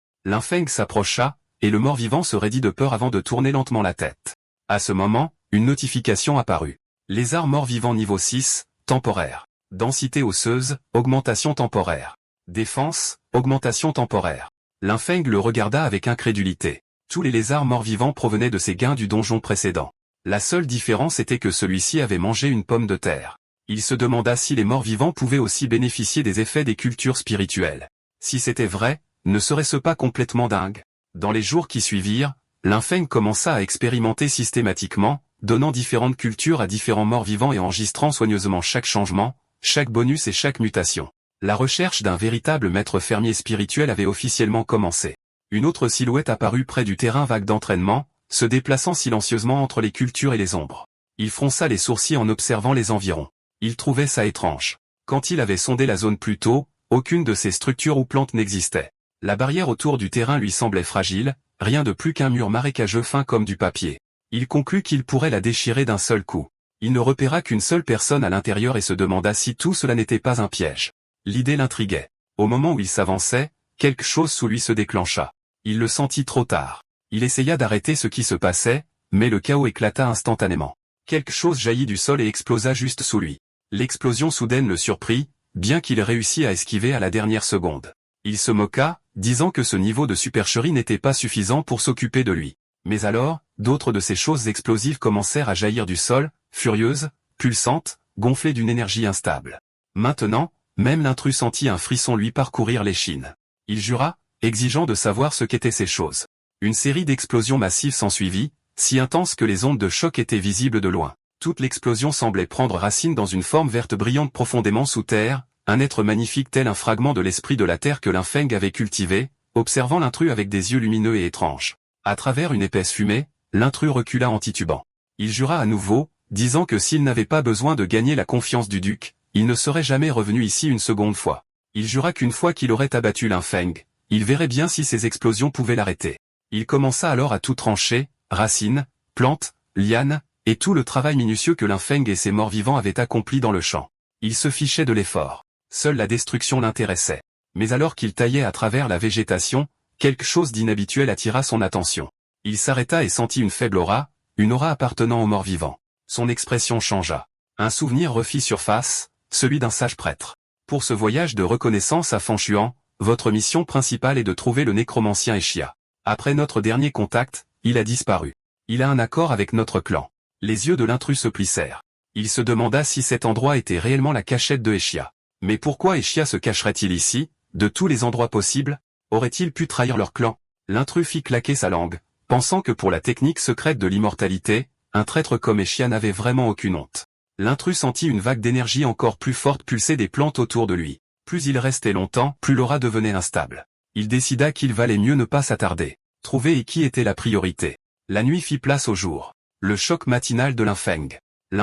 Feng s'approcha, et le mort-vivant se raidit de peur avant de tourner lentement la tête. À ce moment, une notification apparut. Lézard mort-vivant niveau 6, temporaire. Densité osseuse, augmentation temporaire. Défense, augmentation temporaire. Feng le regarda avec incrédulité. Tous les lézards morts-vivants provenaient de ses gains du donjon précédent. La seule différence était que celui-ci avait mangé une pomme de terre. Il se demanda si les morts-vivants pouvaient aussi bénéficier des effets des cultures spirituelles. Si c'était vrai, ne serait-ce pas complètement dingue? Dans les jours qui suivirent, Feng commença à expérimenter systématiquement, donnant différentes cultures à différents morts-vivants et enregistrant soigneusement chaque changement, chaque bonus et chaque mutation. La recherche d'un véritable maître fermier spirituel avait officiellement commencé. Une autre silhouette apparut près du terrain vague d'entraînement, se déplaçant silencieusement entre les cultures et les ombres. Il fronça les sourcils en observant les environs. Il trouvait ça étrange. Quand il avait sondé la zone plus tôt, aucune de ces structures ou plantes n'existait. La barrière autour du terrain lui semblait fragile, rien de plus qu'un mur marécageux fin comme du papier. Il conclut qu'il pourrait la déchirer d'un seul coup. Il ne repéra qu'une seule personne à l'intérieur et se demanda si tout cela n'était pas un piège. L'idée l'intriguait. Au moment où il s'avançait, quelque chose sous lui se déclencha. Il le sentit trop tard. Il essaya d'arrêter ce qui se passait, mais le chaos éclata instantanément. Quelque chose jaillit du sol et explosa juste sous lui. L'explosion soudaine le surprit, bien qu'il réussit à esquiver à la dernière seconde. Il se moqua, disant que ce niveau de supercherie n'était pas suffisant pour s'occuper de lui. Mais alors, d'autres de ces choses explosives commencèrent à jaillir du sol, furieuses, pulsantes, gonflées d'une énergie instable. Maintenant, même l'intrus sentit un frisson lui parcourir l'échine. Il jura, exigeant de savoir ce qu'étaient ces choses. Une série d'explosions massives s'ensuivit, si intenses que les ondes de choc étaient visibles de loin. Toute l'explosion semblait prendre racine dans une forme verte brillante profondément sous terre, un être magnifique tel un fragment de l'esprit de la terre que Feng avait cultivé, observant l'intrus avec des yeux lumineux et étranges. À travers une épaisse fumée, l'intrus recula en titubant. Il jura à nouveau, disant que s'il n'avait pas besoin de gagner la confiance du duc, il ne serait jamais revenu ici une seconde fois. Il jura qu'une fois qu'il aurait abattu Feng, il verrait bien si ces explosions pouvaient l'arrêter. Il commença alors à tout trancher, racines, plantes, lianes, et tout le travail minutieux que Feng et ses morts-vivants avaient accompli dans le champ. Il se fichait de l'effort. Seule la destruction l'intéressait. Mais alors qu'il taillait à travers la végétation, quelque chose d'inhabituel attira son attention. Il s'arrêta et sentit une faible aura, une aura appartenant aux morts-vivants. Son expression changea. Un souvenir refit surface, celui d'un sage prêtre. Pour ce voyage de reconnaissance à Fengchuan, votre mission principale est de trouver le nécromancien Eshia. Après notre dernier contact, il a disparu. Il a un accord avec notre clan. Les yeux de l'intrus se plissèrent. Il se demanda si cet endroit était réellement la cachette de Eshia. Mais pourquoi Eshia se cacherait-il ici, de tous les endroits possibles? Aurait-il pu trahir leur clan? L'intrus fit claquer sa langue, pensant que pour la technique secrète de l'immortalité, un traître comme Eshia n'avait vraiment aucune honte. L'intrus sentit une vague d'énergie encore plus forte pulser des plantes autour de lui. Plus il restait longtemps, plus l'aura devenait instable. Il décida qu'il valait mieux ne pas s'attarder. Trouver et qui était la priorité. La nuit fit place au jour. Le choc matinal de Feng.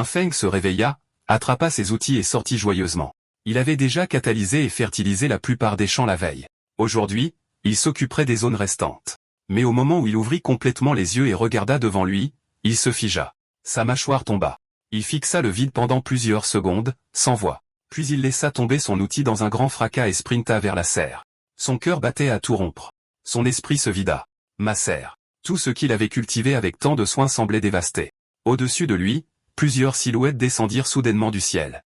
Feng se réveilla, attrapa ses outils et sortit joyeusement. Il avait déjà catalysé et fertilisé la plupart des champs la veille. Aujourd'hui, il s'occuperait des zones restantes. Mais au moment où il ouvrit complètement les yeux et regarda devant lui, il se figea. Sa mâchoire tomba. Il fixa le vide pendant plusieurs secondes, sans voix. Puis il laissa tomber son outil dans un grand fracas et sprinta vers la serre. Son cœur battait à tout rompre. Son esprit se vida. Ma serre. Tout ce qu'il avait cultivé avec tant de soin semblait dévasté. Au-dessus de lui, plusieurs silhouettes descendirent soudainement du ciel.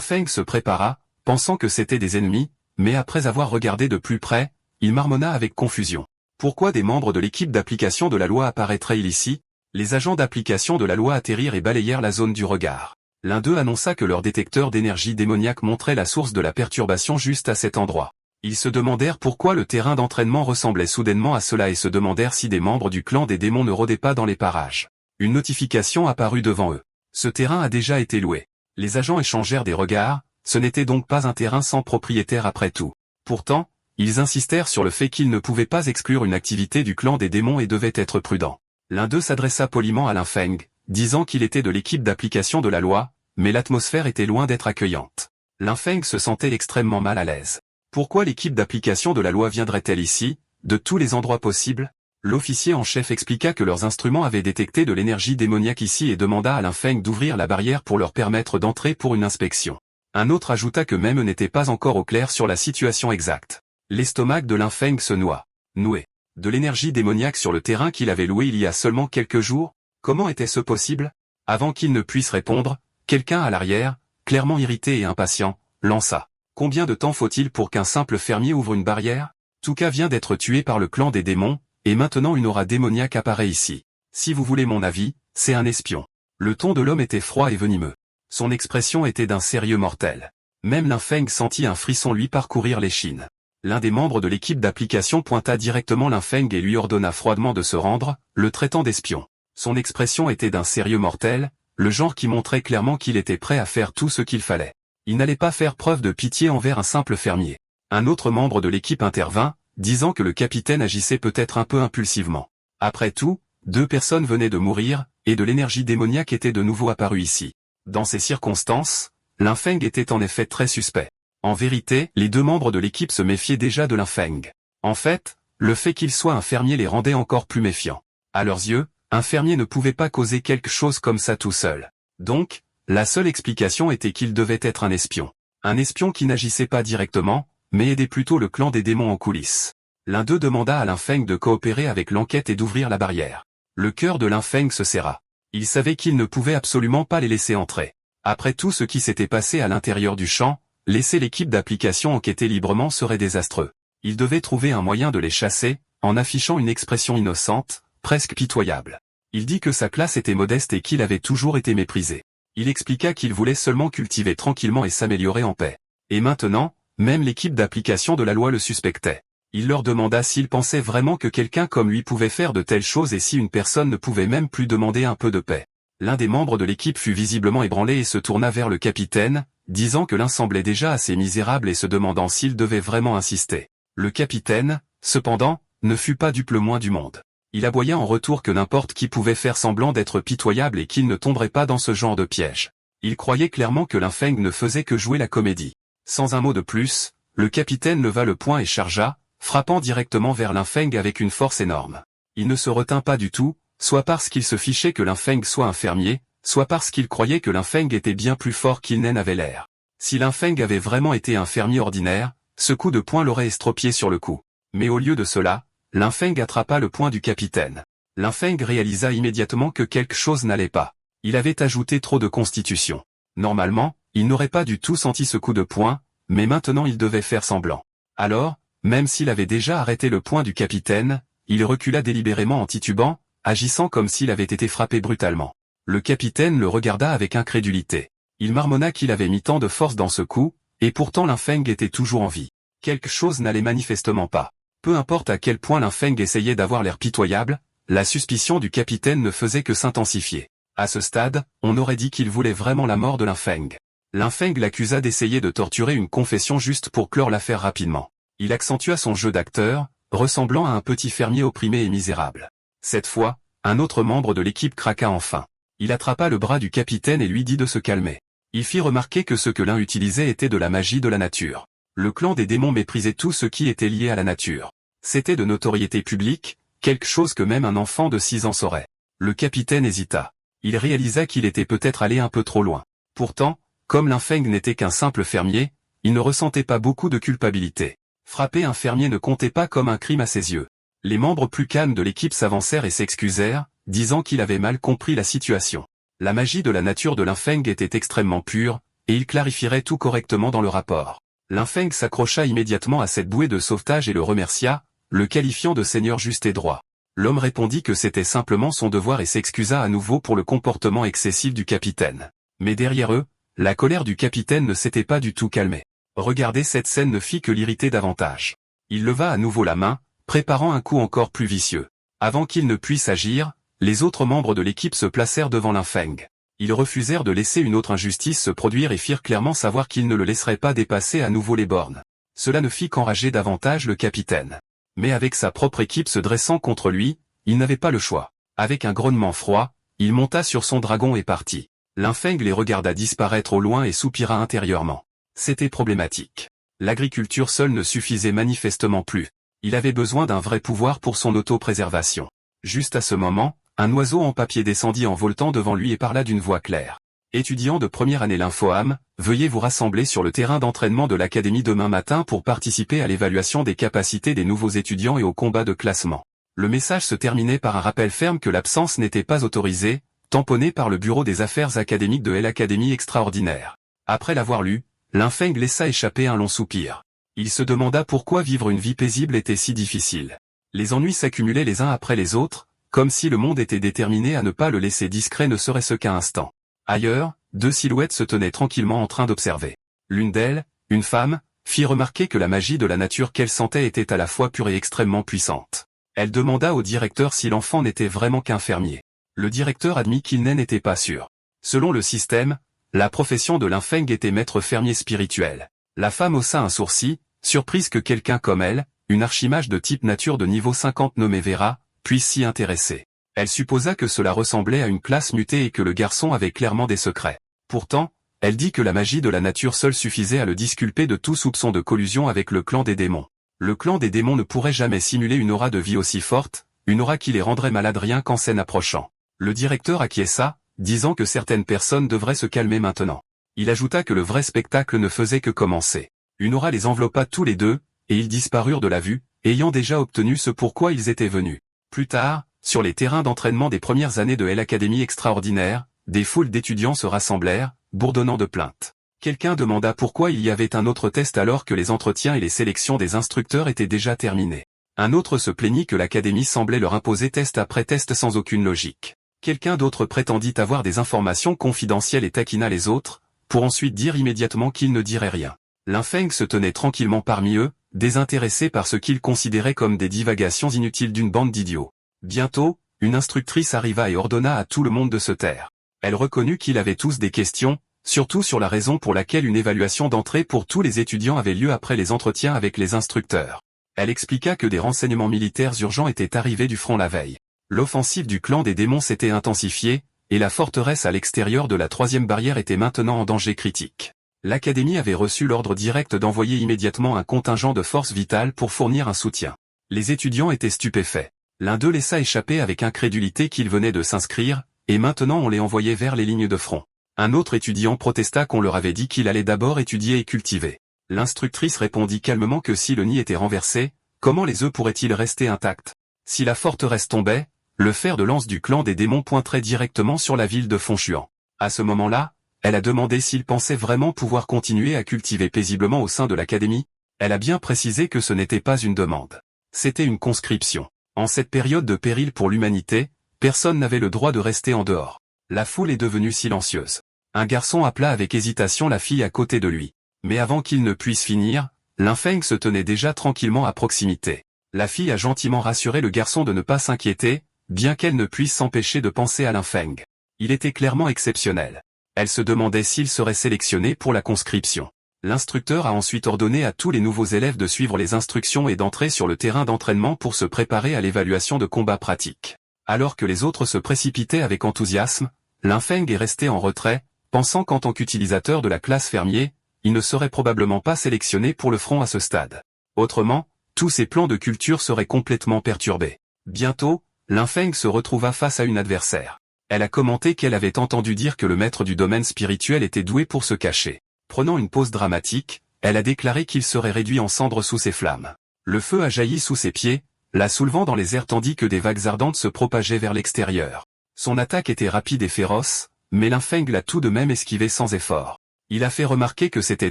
Feng se prépara, pensant que c'étaient des ennemis, mais après avoir regardé de plus près, il marmonna avec confusion. Pourquoi des membres de l'équipe d'application de la loi apparaîtraient-ils ici? Les agents d'application de la loi atterrirent et balayèrent la zone du regard. L'un d'eux annonça que leur détecteur d'énergie démoniaque montrait la source de la perturbation juste à cet endroit. Ils se demandèrent pourquoi le terrain d'entraînement ressemblait soudainement à cela et se demandèrent si des membres du clan des démons ne rôdaient pas dans les parages. Une notification apparut devant eux. Ce terrain a déjà été loué. Les agents échangèrent des regards, ce n'était donc pas un terrain sans propriétaire après tout. Pourtant, ils insistèrent sur le fait qu'ils ne pouvaient pas exclure une activité du clan des démons et devaient être prudents. L'un d'eux s'adressa poliment à Feng, disant qu'il était de l'équipe d'application de la loi, mais l'atmosphère était loin d'être accueillante. Feng se sentait extrêmement mal à l'aise. Pourquoi l'équipe d'application de la loi viendrait-elle ici, de tous les endroits possibles? L'officier en chef expliqua que leurs instruments avaient détecté de l'énergie démoniaque ici et demanda à Linfeng d'ouvrir la barrière pour leur permettre d'entrer pour une inspection. Un autre ajouta que même eux n'étaient pas encore au clair sur la situation exacte. L'estomac de Linfeng se nouait. De l'énergie démoniaque sur le terrain qu'il avait loué il y a seulement quelques jours? Comment était-ce possible? Avant qu'il ne puisse répondre, quelqu'un à l'arrière, clairement irrité et impatient, lança. Combien de temps faut-il pour qu'un simple fermier ouvre une barrière? Tuka vient d'être tué par le clan des démons, et maintenant une aura démoniaque apparaît ici. Si vous voulez mon avis, c'est un espion. Le ton de l'homme était froid et venimeux. Son expression était d'un sérieux mortel. Même Linfeng sentit un frisson lui parcourir l'échine. L'un des membres de l'équipe d'application pointa directement Linfeng et lui ordonna froidement de se rendre, le traitant d'espion. Son expression était d'un sérieux mortel, le genre qui montrait clairement qu'il était prêt à faire tout ce qu'il fallait. Il n'allait pas faire preuve de pitié envers un simple fermier. Un autre membre de l'équipe intervint, disant que le capitaine agissait peut-être un peu impulsivement. Après tout, 2 personnes venaient de mourir, et de l'énergie démoniaque était de nouveau apparue ici. Dans ces circonstances, Linfeng était en effet très suspect. En vérité, les 2 membres de l'équipe se méfiaient déjà de Linfeng. En fait, le fait qu'il soit un fermier les rendait encore plus méfiants. À leurs yeux, un fermier ne pouvait pas causer quelque chose comme ça tout seul. Donc, la seule explication était qu'il devait être un espion. Un espion qui n'agissait pas directement, mais aidait plutôt le clan des démons en coulisses. L'un d'eux demanda à Linfeng de coopérer avec l'enquête et d'ouvrir la barrière. Le cœur de Linfeng se serra. Il savait qu'il ne pouvait absolument pas les laisser entrer. Après tout ce qui s'était passé à l'intérieur du champ, laisser l'équipe d'application enquêter librement serait désastreux. Il devait trouver un moyen de les chasser, en affichant une expression innocente, presque pitoyable. Il dit que sa classe était modeste et qu'il avait toujours été méprisé. Il expliqua qu'il voulait seulement cultiver tranquillement et s'améliorer en paix. Et maintenant, même l'équipe d'application de la loi le suspectait. Il leur demanda s'ils pensaient vraiment que quelqu'un comme lui pouvait faire de telles choses et si une personne ne pouvait même plus demander un peu de paix. L'un des membres de l'équipe fut visiblement ébranlé et se tourna vers le capitaine, disant que l'un semblait déjà assez misérable et se demandant s'il devait vraiment insister. Le capitaine, cependant, ne fut pas dupe le moins du monde. Il aboya en retour que n'importe qui pouvait faire semblant d'être pitoyable et qu'il ne tomberait pas dans ce genre de piège. Il croyait clairement que Linfeng ne faisait que jouer la comédie. Sans un mot de plus, le capitaine leva le poing et chargea, frappant directement vers Linfeng avec une force énorme. Il ne se retint pas du tout, soit parce qu'il se fichait que Linfeng soit un fermier, soit parce qu'il croyait que Linfeng était bien plus fort qu'il n'en avait l'air. Si Linfeng avait vraiment été un fermier ordinaire, ce coup de poing l'aurait estropié sur le coup. Mais au lieu de cela, Linfeng attrapa le poing du capitaine. Linfeng réalisa immédiatement que quelque chose n'allait pas. Il avait ajouté trop de constitution. Normalement, il n'aurait pas du tout senti ce coup de poing, mais maintenant il devait faire semblant. Alors, même s'il avait déjà arrêté le poing du capitaine, il recula délibérément en titubant, agissant comme s'il avait été frappé brutalement. Le capitaine le regarda avec incrédulité. Il marmonna qu'il avait mis tant de force dans ce coup, et pourtant Linfeng était toujours en vie. Quelque chose n'allait manifestement pas. Peu importe à quel point Linfeng essayait d'avoir l'air pitoyable, la suspicion du capitaine ne faisait que s'intensifier. À ce stade, on aurait dit qu'il voulait vraiment la mort de Linfeng. Linfeng l'accusa d'essayer de torturer une confession juste pour clore l'affaire rapidement. Il accentua son jeu d'acteur, ressemblant à un petit fermier opprimé et misérable. Cette fois, un autre membre de l'équipe craqua enfin. Il attrapa le bras du capitaine et lui dit de se calmer. Il fit remarquer que ce que l'un utilisait était de la magie de la nature. Le clan des démons méprisait tout ce qui était lié à la nature. C'était de notoriété publique, quelque chose que même un enfant de 6 ans saurait. Le capitaine hésita. Il réalisa qu'il était peut-être allé un peu trop loin. Pourtant, comme Linfeng n'était qu'un simple fermier, il ne ressentait pas beaucoup de culpabilité. Frapper un fermier ne comptait pas comme un crime à ses yeux. Les membres plus calmes de l'équipe s'avancèrent et s'excusèrent, disant qu'il avait mal compris la situation. La magie de la nature de Linfeng était extrêmement pure, et il clarifierait tout correctement dans le rapport. Linfeng s'accrocha immédiatement à cette bouée de sauvetage et le remercia, le qualifiant de seigneur juste et droit. L'homme répondit que c'était simplement son devoir et s'excusa à nouveau pour le comportement excessif du capitaine. Mais derrière eux, la colère du capitaine ne s'était pas du tout calmée. Regarder cette scène ne fit que l'irriter davantage. Il leva à nouveau la main, préparant un coup encore plus vicieux. Avant qu'il ne puisse agir, les autres membres de l'équipe se placèrent devant Linfeng. Ils refusèrent de laisser une autre injustice se produire et firent clairement savoir qu'ils ne le laisseraient pas dépasser à nouveau les bornes. Cela ne fit qu'enrager davantage le capitaine. Mais avec sa propre équipe se dressant contre lui, il n'avait pas le choix. Avec un grognement froid, il monta sur son dragon et partit. Linfeng les regarda disparaître au loin et soupira intérieurement. C'était problématique. L'agriculture seule ne suffisait manifestement plus. Il avait besoin d'un vrai pouvoir pour son auto-préservation. Juste à ce moment, un oiseau en papier descendit en voletant devant lui et parla d'une voix claire. Étudiants de première année Lymphoam, veuillez vous rassembler sur le terrain d'entraînement de l'académie demain matin pour participer à l'évaluation des capacités des nouveaux étudiants et au combat de classement. Le message se terminait par un rappel ferme que l'absence n'était pas autorisée, tamponné par le bureau des affaires académiques de l'Académie extraordinaire. Après l'avoir lu, Linfeng laissa échapper un long soupir. Il se demanda pourquoi vivre une vie paisible était si difficile. Les ennuis s'accumulaient les uns après les autres, comme si le monde était déterminé à ne pas le laisser discret ne serait-ce qu'un instant. Ailleurs, deux silhouettes se tenaient tranquillement en train d'observer. L'une d'elles, une femme, fit remarquer que la magie de la nature qu'elle sentait était à la fois pure et extrêmement puissante. Elle demanda au directeur si l'enfant n'était vraiment qu'un fermier. Le directeur admit qu'il n'était pas sûr. Selon le système, la profession de Linfeng était maître fermier spirituel. La femme haussa un sourcil, surprise que quelqu'un comme elle, une archimage de type nature de niveau 50 nommée Vera, puisse s'y intéresser. Elle supposa que cela ressemblait à une classe mutée et que le garçon avait clairement des secrets. Pourtant, elle dit que la magie de la nature seule suffisait à le disculper de tout soupçon de collusion avec le clan des démons. Le clan des démons ne pourrait jamais simuler une aura de vie aussi forte, une aura qui les rendrait malades rien qu'en scène approchant. Le directeur acquiesça, disant que certaines personnes devraient se calmer maintenant. Il ajouta que le vrai spectacle ne faisait que commencer. Une aura les enveloppa tous les deux, et ils disparurent de la vue, ayant déjà obtenu ce pourquoi ils étaient venus. Plus tard, sur les terrains d'entraînement des premières années de l'Académie extraordinaire, des foules d'étudiants se rassemblèrent, bourdonnant de plaintes. Quelqu'un demanda pourquoi il y avait un autre test alors que les entretiens et les sélections des instructeurs étaient déjà terminés. Un autre se plaignit que l'Académie semblait leur imposer test après test sans aucune logique. Quelqu'un d'autre prétendit avoir des informations confidentielles et taquina les autres, pour ensuite dire immédiatement qu'il ne dirait rien. Linfeng se tenait tranquillement parmi eux, désintéressé par ce qu'il considérait comme des divagations inutiles d'une bande d'idiots. Bientôt, une instructrice arriva et ordonna à tout le monde de se taire. Elle reconnut qu'ils avaient tous des questions, surtout sur la raison pour laquelle une évaluation d'entrée pour tous les étudiants avait lieu après les entretiens avec les instructeurs. Elle expliqua que des renseignements militaires urgents étaient arrivés du front la veille. L'offensive du clan des démons s'était intensifiée, et la forteresse à l'extérieur de la troisième barrière était maintenant en danger critique. L'Académie avait reçu l'ordre direct d'envoyer immédiatement un contingent de forces vitales pour fournir un soutien. Les étudiants étaient stupéfaits. L'un d'eux laissa échapper avec incrédulité qu'il venait de s'inscrire, et maintenant on les envoyait vers les lignes de front. Un autre étudiant protesta qu'on leur avait dit qu'il allait d'abord étudier et cultiver. L'instructrice répondit calmement que si le nid était renversé, comment les œufs pourraient-ils rester intacts? Si la forteresse tombait, le fer de lance du clan des démons pointerait directement sur la ville de Fongchuan. À ce moment-là, elle a demandé s'il pensait vraiment pouvoir continuer à cultiver paisiblement au sein de l'académie. Elle a bien précisé que ce n'était pas une demande. C'était une conscription. En cette période de péril pour l'humanité, personne n'avait le droit de rester en dehors. La foule est devenue silencieuse. Un garçon appela avec hésitation la fille à côté de lui. Mais avant qu'il ne puisse finir, Linfeng se tenait déjà tranquillement à proximité. La fille a gentiment rassuré le garçon de ne pas s'inquiéter, bien qu'elle ne puisse s'empêcher de penser à Linfeng. Il était clairement exceptionnel. Elle se demandait s'il serait sélectionné pour la conscription. L'instructeur a ensuite ordonné à tous les nouveaux élèves de suivre les instructions et d'entrer sur le terrain d'entraînement pour se préparer à l'évaluation de combat pratique. Alors que les autres se précipitaient avec enthousiasme, Linfeng est resté en retrait, pensant qu'en tant qu'utilisateur de la classe fermier, il ne serait probablement pas sélectionné pour le front à ce stade. Autrement, tous ses plans de culture seraient complètement perturbés. Bientôt, Linfeng se retrouva face à une adversaire. Elle a commenté qu'elle avait entendu dire que le maître du domaine spirituel était doué pour se cacher. Prenant une pause dramatique, elle a déclaré qu'il serait réduit en cendres sous ses flammes. Le feu a jailli sous ses pieds, la soulevant dans les airs tandis que des vagues ardentes se propageaient vers l'extérieur. Son attaque était rapide et féroce, mais Linfeng l'a tout de même esquivé sans effort. Il a fait remarquer que c'était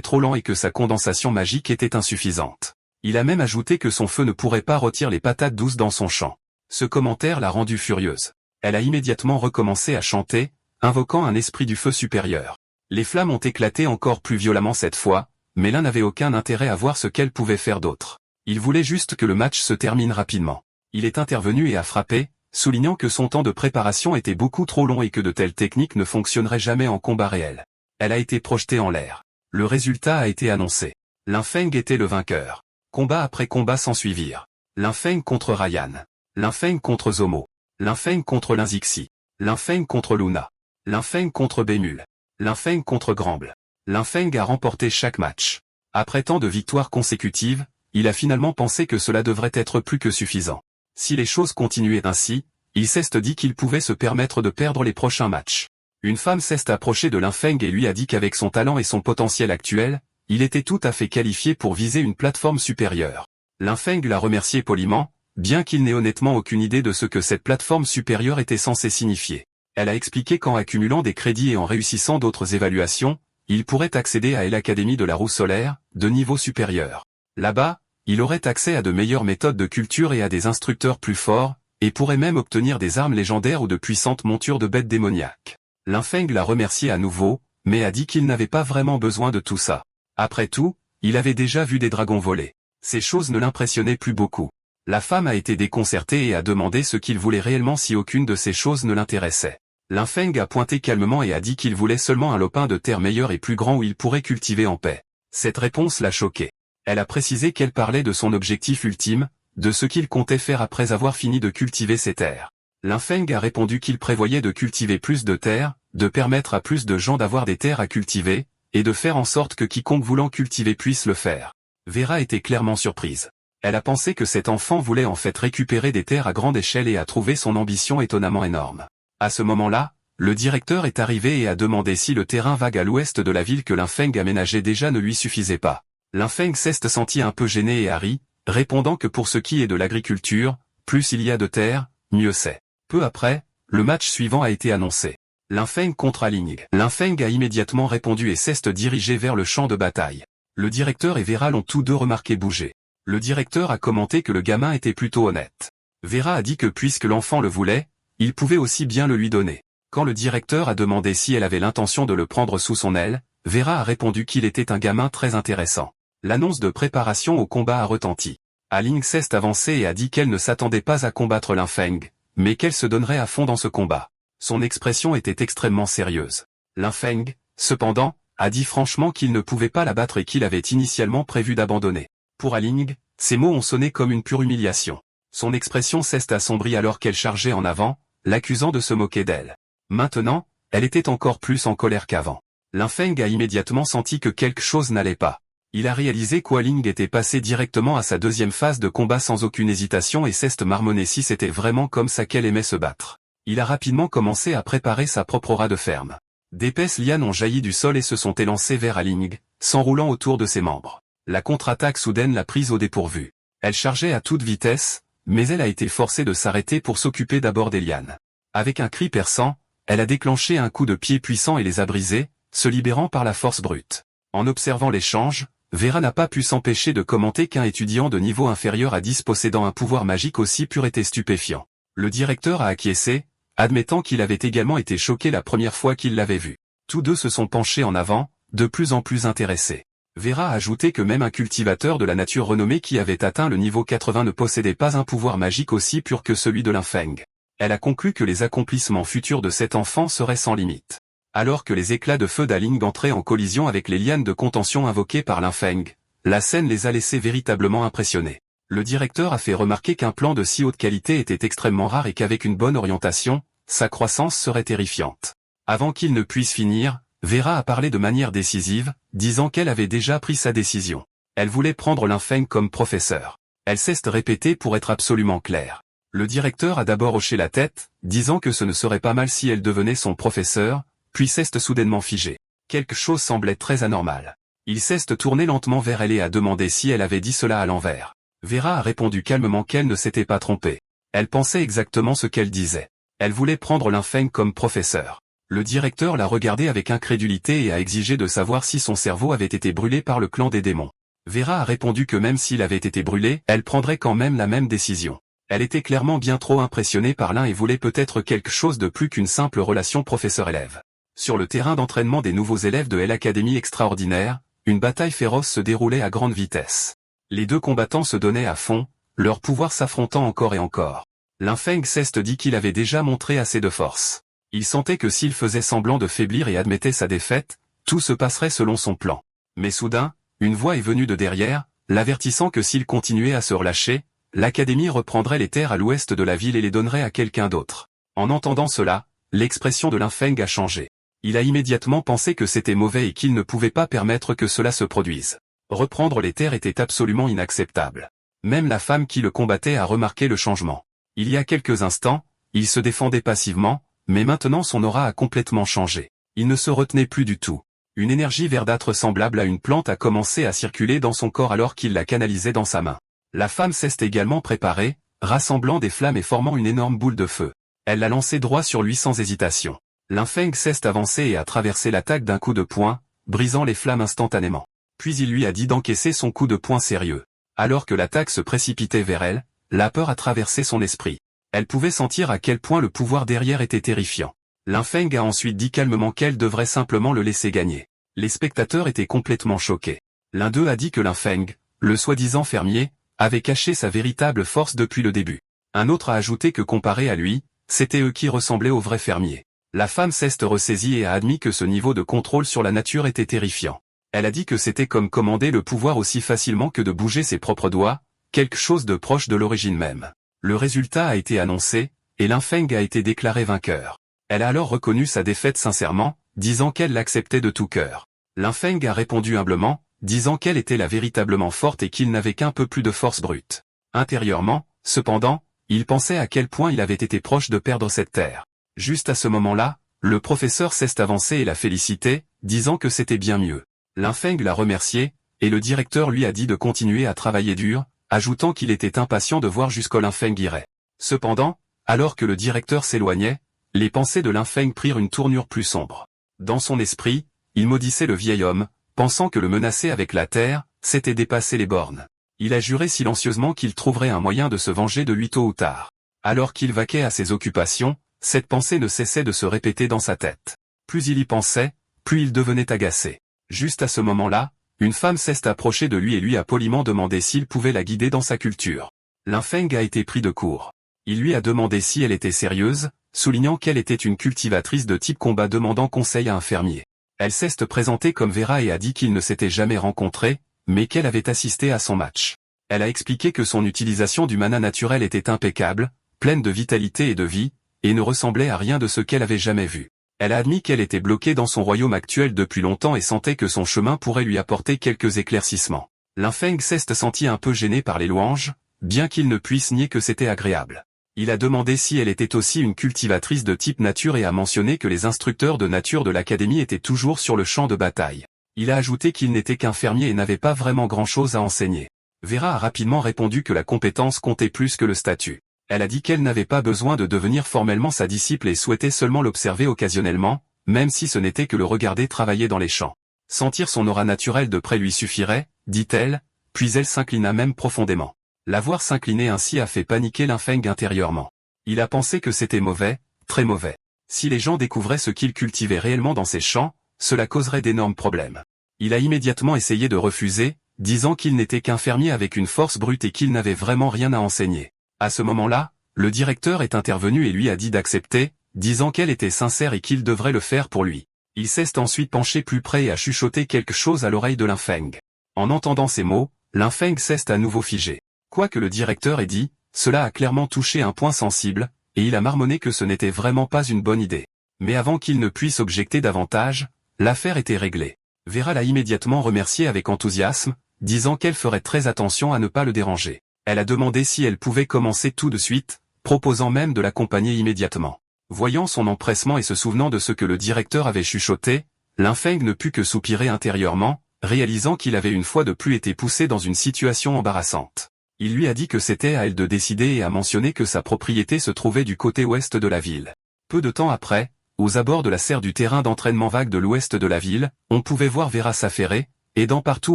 trop lent et que sa condensation magique était insuffisante. Il a même ajouté que son feu ne pourrait pas rôtir les patates douces dans son champ. Ce commentaire l'a rendue furieuse. Elle a immédiatement recommencé à chanter, invoquant un esprit du feu supérieur. Les flammes ont éclaté encore plus violemment cette fois, mais l'un n'avait aucun intérêt à voir ce qu'elle pouvait faire d'autre. Il voulait juste que le match se termine rapidement. Il est intervenu et a frappé, soulignant que son temps de préparation était beaucoup trop long et que de telles techniques ne fonctionneraient jamais en combat réel. Elle a été projetée en l'air. Le résultat a été annoncé. Linfeng était le vainqueur. Combat après combat s'ensuivirent. Linfeng contre Ryan. Linfeng contre Zomo. Linfeng contre Linzixi. Linfeng contre Luna. Linfeng contre Bémul. Linfeng contre Gramble. Linfeng a remporté chaque match. Après tant de victoires consécutives, il a finalement pensé que cela devrait être plus que suffisant. Si les choses continuaient ainsi, il s'est dit qu'il pouvait se permettre de perdre les prochains matchs. Une femme s'est approchée de Lin Feng et lui a dit qu'avec son talent et son potentiel actuel, il était tout à fait qualifié pour viser une plateforme supérieure. Lin Feng l'a remercié poliment, bien qu'il n'ait honnêtement aucune idée de ce que cette plateforme supérieure était censée signifier. Elle a expliqué qu'en accumulant des crédits et en réussissant d'autres évaluations, il pourrait accéder à l'Académie de la roue solaire, de niveau supérieur. Là-bas, il aurait accès à de meilleures méthodes de culture et à des instructeurs plus forts, et pourrait même obtenir des armes légendaires ou de puissantes montures de bêtes démoniaques. Lin Feng l'a remercié à nouveau, mais a dit qu'il n'avait pas vraiment besoin de tout ça. Après tout, il avait déjà vu des dragons voler. Ces choses ne l'impressionnaient plus beaucoup. La femme a été déconcertée et a demandé ce qu'il voulait réellement si aucune de ces choses ne l'intéressait. Lin Feng a pointé calmement et a dit qu'il voulait seulement un lopin de terre meilleur et plus grand où il pourrait cultiver en paix. Cette réponse l'a choqué. Elle a précisé qu'elle parlait de son objectif ultime, de ce qu'il comptait faire après avoir fini de cultiver ses terres. Lin Feng a répondu qu'il prévoyait de cultiver plus de terres, de permettre à plus de gens d'avoir des terres à cultiver, et de faire en sorte que quiconque voulant cultiver puisse le faire. Vera était clairement surprise. Elle a pensé que cet enfant voulait en fait récupérer des terres à grande échelle et a trouvé son ambition étonnamment énorme. À ce moment-là, le directeur est arrivé et a demandé si le terrain vague à l'ouest de la ville que Lin Feng aménageait déjà ne lui suffisait pas. Lin Feng s'est senti un peu gêné et a ri, répondant que pour ce qui est de l'agriculture, plus il y a de terre, mieux c'est. Peu après, le match suivant a été annoncé. Lin Feng contre Aling. Lin Feng a immédiatement répondu et s'est dirigé vers le champ de bataille. Le directeur et Vera l'ont tous deux remarqué bouger. Le directeur a commenté que le gamin était plutôt honnête. Vera a dit que puisque l'enfant le voulait, il pouvait aussi bien le lui donner. Quand le directeur a demandé si elle avait l'intention de le prendre sous son aile, Vera a répondu qu'il était un gamin très intéressant. L'annonce de préparation au combat a retenti. Aling s'est avancée et a dit qu'elle ne s'attendait pas à combattre Lin Feng, mais qu'elle se donnerait à fond dans ce combat. Son expression était extrêmement sérieuse. Lin Feng, cependant, a dit franchement qu'il ne pouvait pas la battre et qu'il avait initialement prévu d'abandonner. Pour Aling, ces mots ont sonné comme une pure humiliation. Son expression s'est assombrie alors qu'elle chargeait en avant, l'accusant de se moquer d'elle. Maintenant, elle était encore plus en colère qu'avant. Lin Feng a immédiatement senti que quelque chose n'allait pas. Il a réalisé qu'Aling était passé directement à sa deuxième phase de combat sans aucune hésitation et s'est marmonné si c'était vraiment comme ça qu'elle aimait se battre. Il a rapidement commencé à préparer sa propre aura de ferme. D'épaisses lianes ont jailli du sol et se sont élancées vers Aling, s'enroulant autour de ses membres. La contre-attaque soudaine l'a prise au dépourvu. Elle chargeait à toute vitesse, mais elle a été forcée de s'arrêter pour s'occuper d'abord des lianes. Avec un cri perçant, elle a déclenché un coup de pied puissant et les a brisés, se libérant par la force brute. En observant l'échange, Vera n'a pas pu s'empêcher de commenter qu'un étudiant de niveau inférieur à 10 possédant un pouvoir magique aussi pur était stupéfiant. Le directeur a acquiescé, admettant qu'il avait également été choqué la première fois qu'il l'avait vu. Tous deux se sont penchés en avant, de plus en plus intéressés. Vera a ajouté que même un cultivateur de la nature renommé qui avait atteint le niveau 80 ne possédait pas un pouvoir magique aussi pur que celui de Lin Feng. Elle a conclu que les accomplissements futurs de cet enfant seraient sans limite. Alors que les éclats de feu d'Aling entraient en collision avec les lianes de contention invoquées par Lin Feng, la scène les a laissés véritablement impressionnés. Le directeur a fait remarquer qu'un plan de si haute qualité était extrêmement rare et qu'avec une bonne orientation, sa croissance serait terrifiante. Avant qu'il ne puisse finir, Vera a parlé de manière décisive, disant qu'elle avait déjà pris sa décision. Elle voulait prendre Lin Feng comme professeur. Elle s'est répétée pour être absolument claire. Le directeur a d'abord hoché la tête, disant que ce ne serait pas mal si elle devenait son professeur, puis s'est soudainement figé. Quelque chose semblait très anormal. Il s'est tourné lentement vers elle et a demandé si elle avait dit cela à l'envers. Vera a répondu calmement qu'elle ne s'était pas trompée. Elle pensait exactement ce qu'elle disait. Elle voulait prendre Lin Feng comme professeur. Le directeur l'a regardé avec incrédulité et a exigé de savoir si son cerveau avait été brûlé par le clan des démons. Vera a répondu que même s'il avait été brûlé, elle prendrait quand même la même décision. Elle était clairement bien trop impressionnée par l'un et voulait peut-être quelque chose de plus qu'une simple relation professeur-élève. Sur le terrain d'entraînement des nouveaux élèves de l'Académie extraordinaire, une bataille féroce se déroulait à grande vitesse. Les deux combattants se donnaient à fond, leurs pouvoirs s'affrontant encore et encore. Lin Feng s'est dit qu'il avait déjà montré assez de force. Il sentait que s'il faisait semblant de faiblir et admettait sa défaite, tout se passerait selon son plan. Mais soudain, une voix est venue de derrière, l'avertissant que s'il continuait à se relâcher, l'Académie reprendrait les terres à l'ouest de la ville et les donnerait à quelqu'un d'autre. En entendant cela, l'expression de Lin Feng a changé. Il a immédiatement pensé que c'était mauvais et qu'il ne pouvait pas permettre que cela se produise. Reprendre les terres était absolument inacceptable. Même la femme qui le combattait a remarqué le changement. Il y a quelques instants, il se défendait passivement, mais maintenant son aura a complètement changé. Il ne se retenait plus du tout. Une énergie verdâtre semblable à une plante a commencé à circuler dans son corps alors qu'il la canalisait dans sa main. La femme s'est également préparée, rassemblant des flammes et formant une énorme boule de feu. Elle l'a lancé droit sur lui sans hésitation. L'infeng s'est avancé et a traversé l'attaque d'un coup de poing, brisant les flammes instantanément. Puis il lui a dit d'encaisser son coup de poing sérieux. Alors que l'attaque se précipitait vers elle, la peur a traversé son esprit. Elle pouvait sentir à quel point le pouvoir derrière était terrifiant. L'infeng a ensuite dit calmement qu'elle devrait simplement le laisser gagner. Les spectateurs étaient complètement choqués. L'un d'eux a dit que l'infeng, le soi-disant fermier, avait caché sa véritable force depuis le début. Un autre a ajouté que comparé à lui, c'était eux qui ressemblaient aux vrais fermiers. La femme s'est ressaisie et a admis que ce niveau de contrôle sur la nature était terrifiant. Elle a dit que c'était comme commander le pouvoir aussi facilement que de bouger ses propres doigts, quelque chose de proche de l'origine même. Le résultat a été annoncé, et l'infeng a été déclaré vainqueur. Elle a alors reconnu sa défaite sincèrement, disant qu'elle l'acceptait de tout cœur. L'infeng a répondu humblement, disant qu'elle était la véritablement forte et qu'il n'avait qu'un peu plus de force brute. Intérieurement, cependant, il pensait à quel point il avait été proche de perdre cette terre. Juste à ce moment-là, le professeur s'est avancé et l'a félicité, disant que c'était bien mieux. L'infeng l'a remercié, et le directeur lui a dit de continuer à travailler dur, ajoutant qu'il était impatient de voir jusqu'où l'infeng irait. Cependant, alors que le directeur s'éloignait, les pensées de l'infeng prirent une tournure plus sombre. Dans son esprit, il maudissait le vieil homme, pensant que le menacer avec la terre, c'était dépasser les bornes. Il a juré silencieusement qu'il trouverait un moyen de se venger de lui tôt ou tard. Alors qu'il vaquait à ses occupations, cette pensée ne cessait de se répéter dans sa tête. Plus il y pensait, plus il devenait agacé. Juste à ce moment-là, une femme s'est approchée de lui et lui a poliment demandé s'il pouvait la guider dans sa culture. L'infeng a été pris de court. Il lui a demandé si elle était sérieuse, soulignant qu'elle était une cultivatrice de type combat demandant conseil à un fermier. Elle s'est présentée comme Vera et a dit qu'ils ne s'étaient jamais rencontrés, mais qu'elle avait assisté à son match. Elle a expliqué que son utilisation du mana naturel était impeccable, pleine de vitalité et de vie, et ne ressemblait à rien de ce qu'elle avait jamais vu. Elle a admis qu'elle était bloquée dans son royaume actuel depuis longtemps et sentait que son chemin pourrait lui apporter quelques éclaircissements. L'infeng s'est senti un peu gêné par les louanges, bien qu'il ne puisse nier que c'était agréable. Il a demandé si elle était aussi une cultivatrice de type nature et a mentionné que les instructeurs de nature de l'académie étaient toujours sur le champ de bataille. Il a ajouté qu'il n'était qu'un fermier et n'avait pas vraiment grand-chose à enseigner. Vera a rapidement répondu que la compétence comptait plus que le statut. Elle a dit qu'elle n'avait pas besoin de devenir formellement sa disciple et souhaitait seulement l'observer occasionnellement, même si ce n'était que le regarder travailler dans les champs. Sentir son aura naturelle de près lui suffirait, dit-elle, puis elle s'inclina même profondément. La voir s'incliner ainsi a fait paniquer l'infeng intérieurement. Il a pensé que c'était mauvais, très mauvais. Si les gens découvraient ce qu'il cultivait réellement dans ses champs, cela causerait d'énormes problèmes. Il a immédiatement essayé de refuser, disant qu'il n'était qu'un fermier avec une force brute et qu'il n'avait vraiment rien à enseigner. À ce moment-là, le directeur est intervenu et lui a dit d'accepter, disant qu'elle était sincère et qu'il devrait le faire pour lui. Il s'est ensuite penché plus près et a chuchoté quelque chose à l'oreille de l'infeng. En entendant ces mots, l'infeng s'est à nouveau figé. Quoi que le directeur ait dit, cela a clairement touché un point sensible, et il a marmonné que ce n'était vraiment pas une bonne idée. Mais avant qu'il ne puisse objecter davantage, l'affaire était réglée. Vera l'a immédiatement remercié avec enthousiasme, disant qu'elle ferait très attention à ne pas le déranger. Elle a demandé si elle pouvait commencer tout de suite, proposant même de l'accompagner immédiatement. Voyant son empressement et se souvenant de ce que le directeur avait chuchoté, l'infeng ne put que soupirer intérieurement, réalisant qu'il avait une fois de plus été poussé dans une situation embarrassante. Il lui a dit que c'était à elle de décider et a mentionné que sa propriété se trouvait du côté ouest de la ville. Peu de temps après, aux abords de la serre du terrain d'entraînement vague de l'ouest de la ville, on pouvait voir Vera s'affairer, aidant partout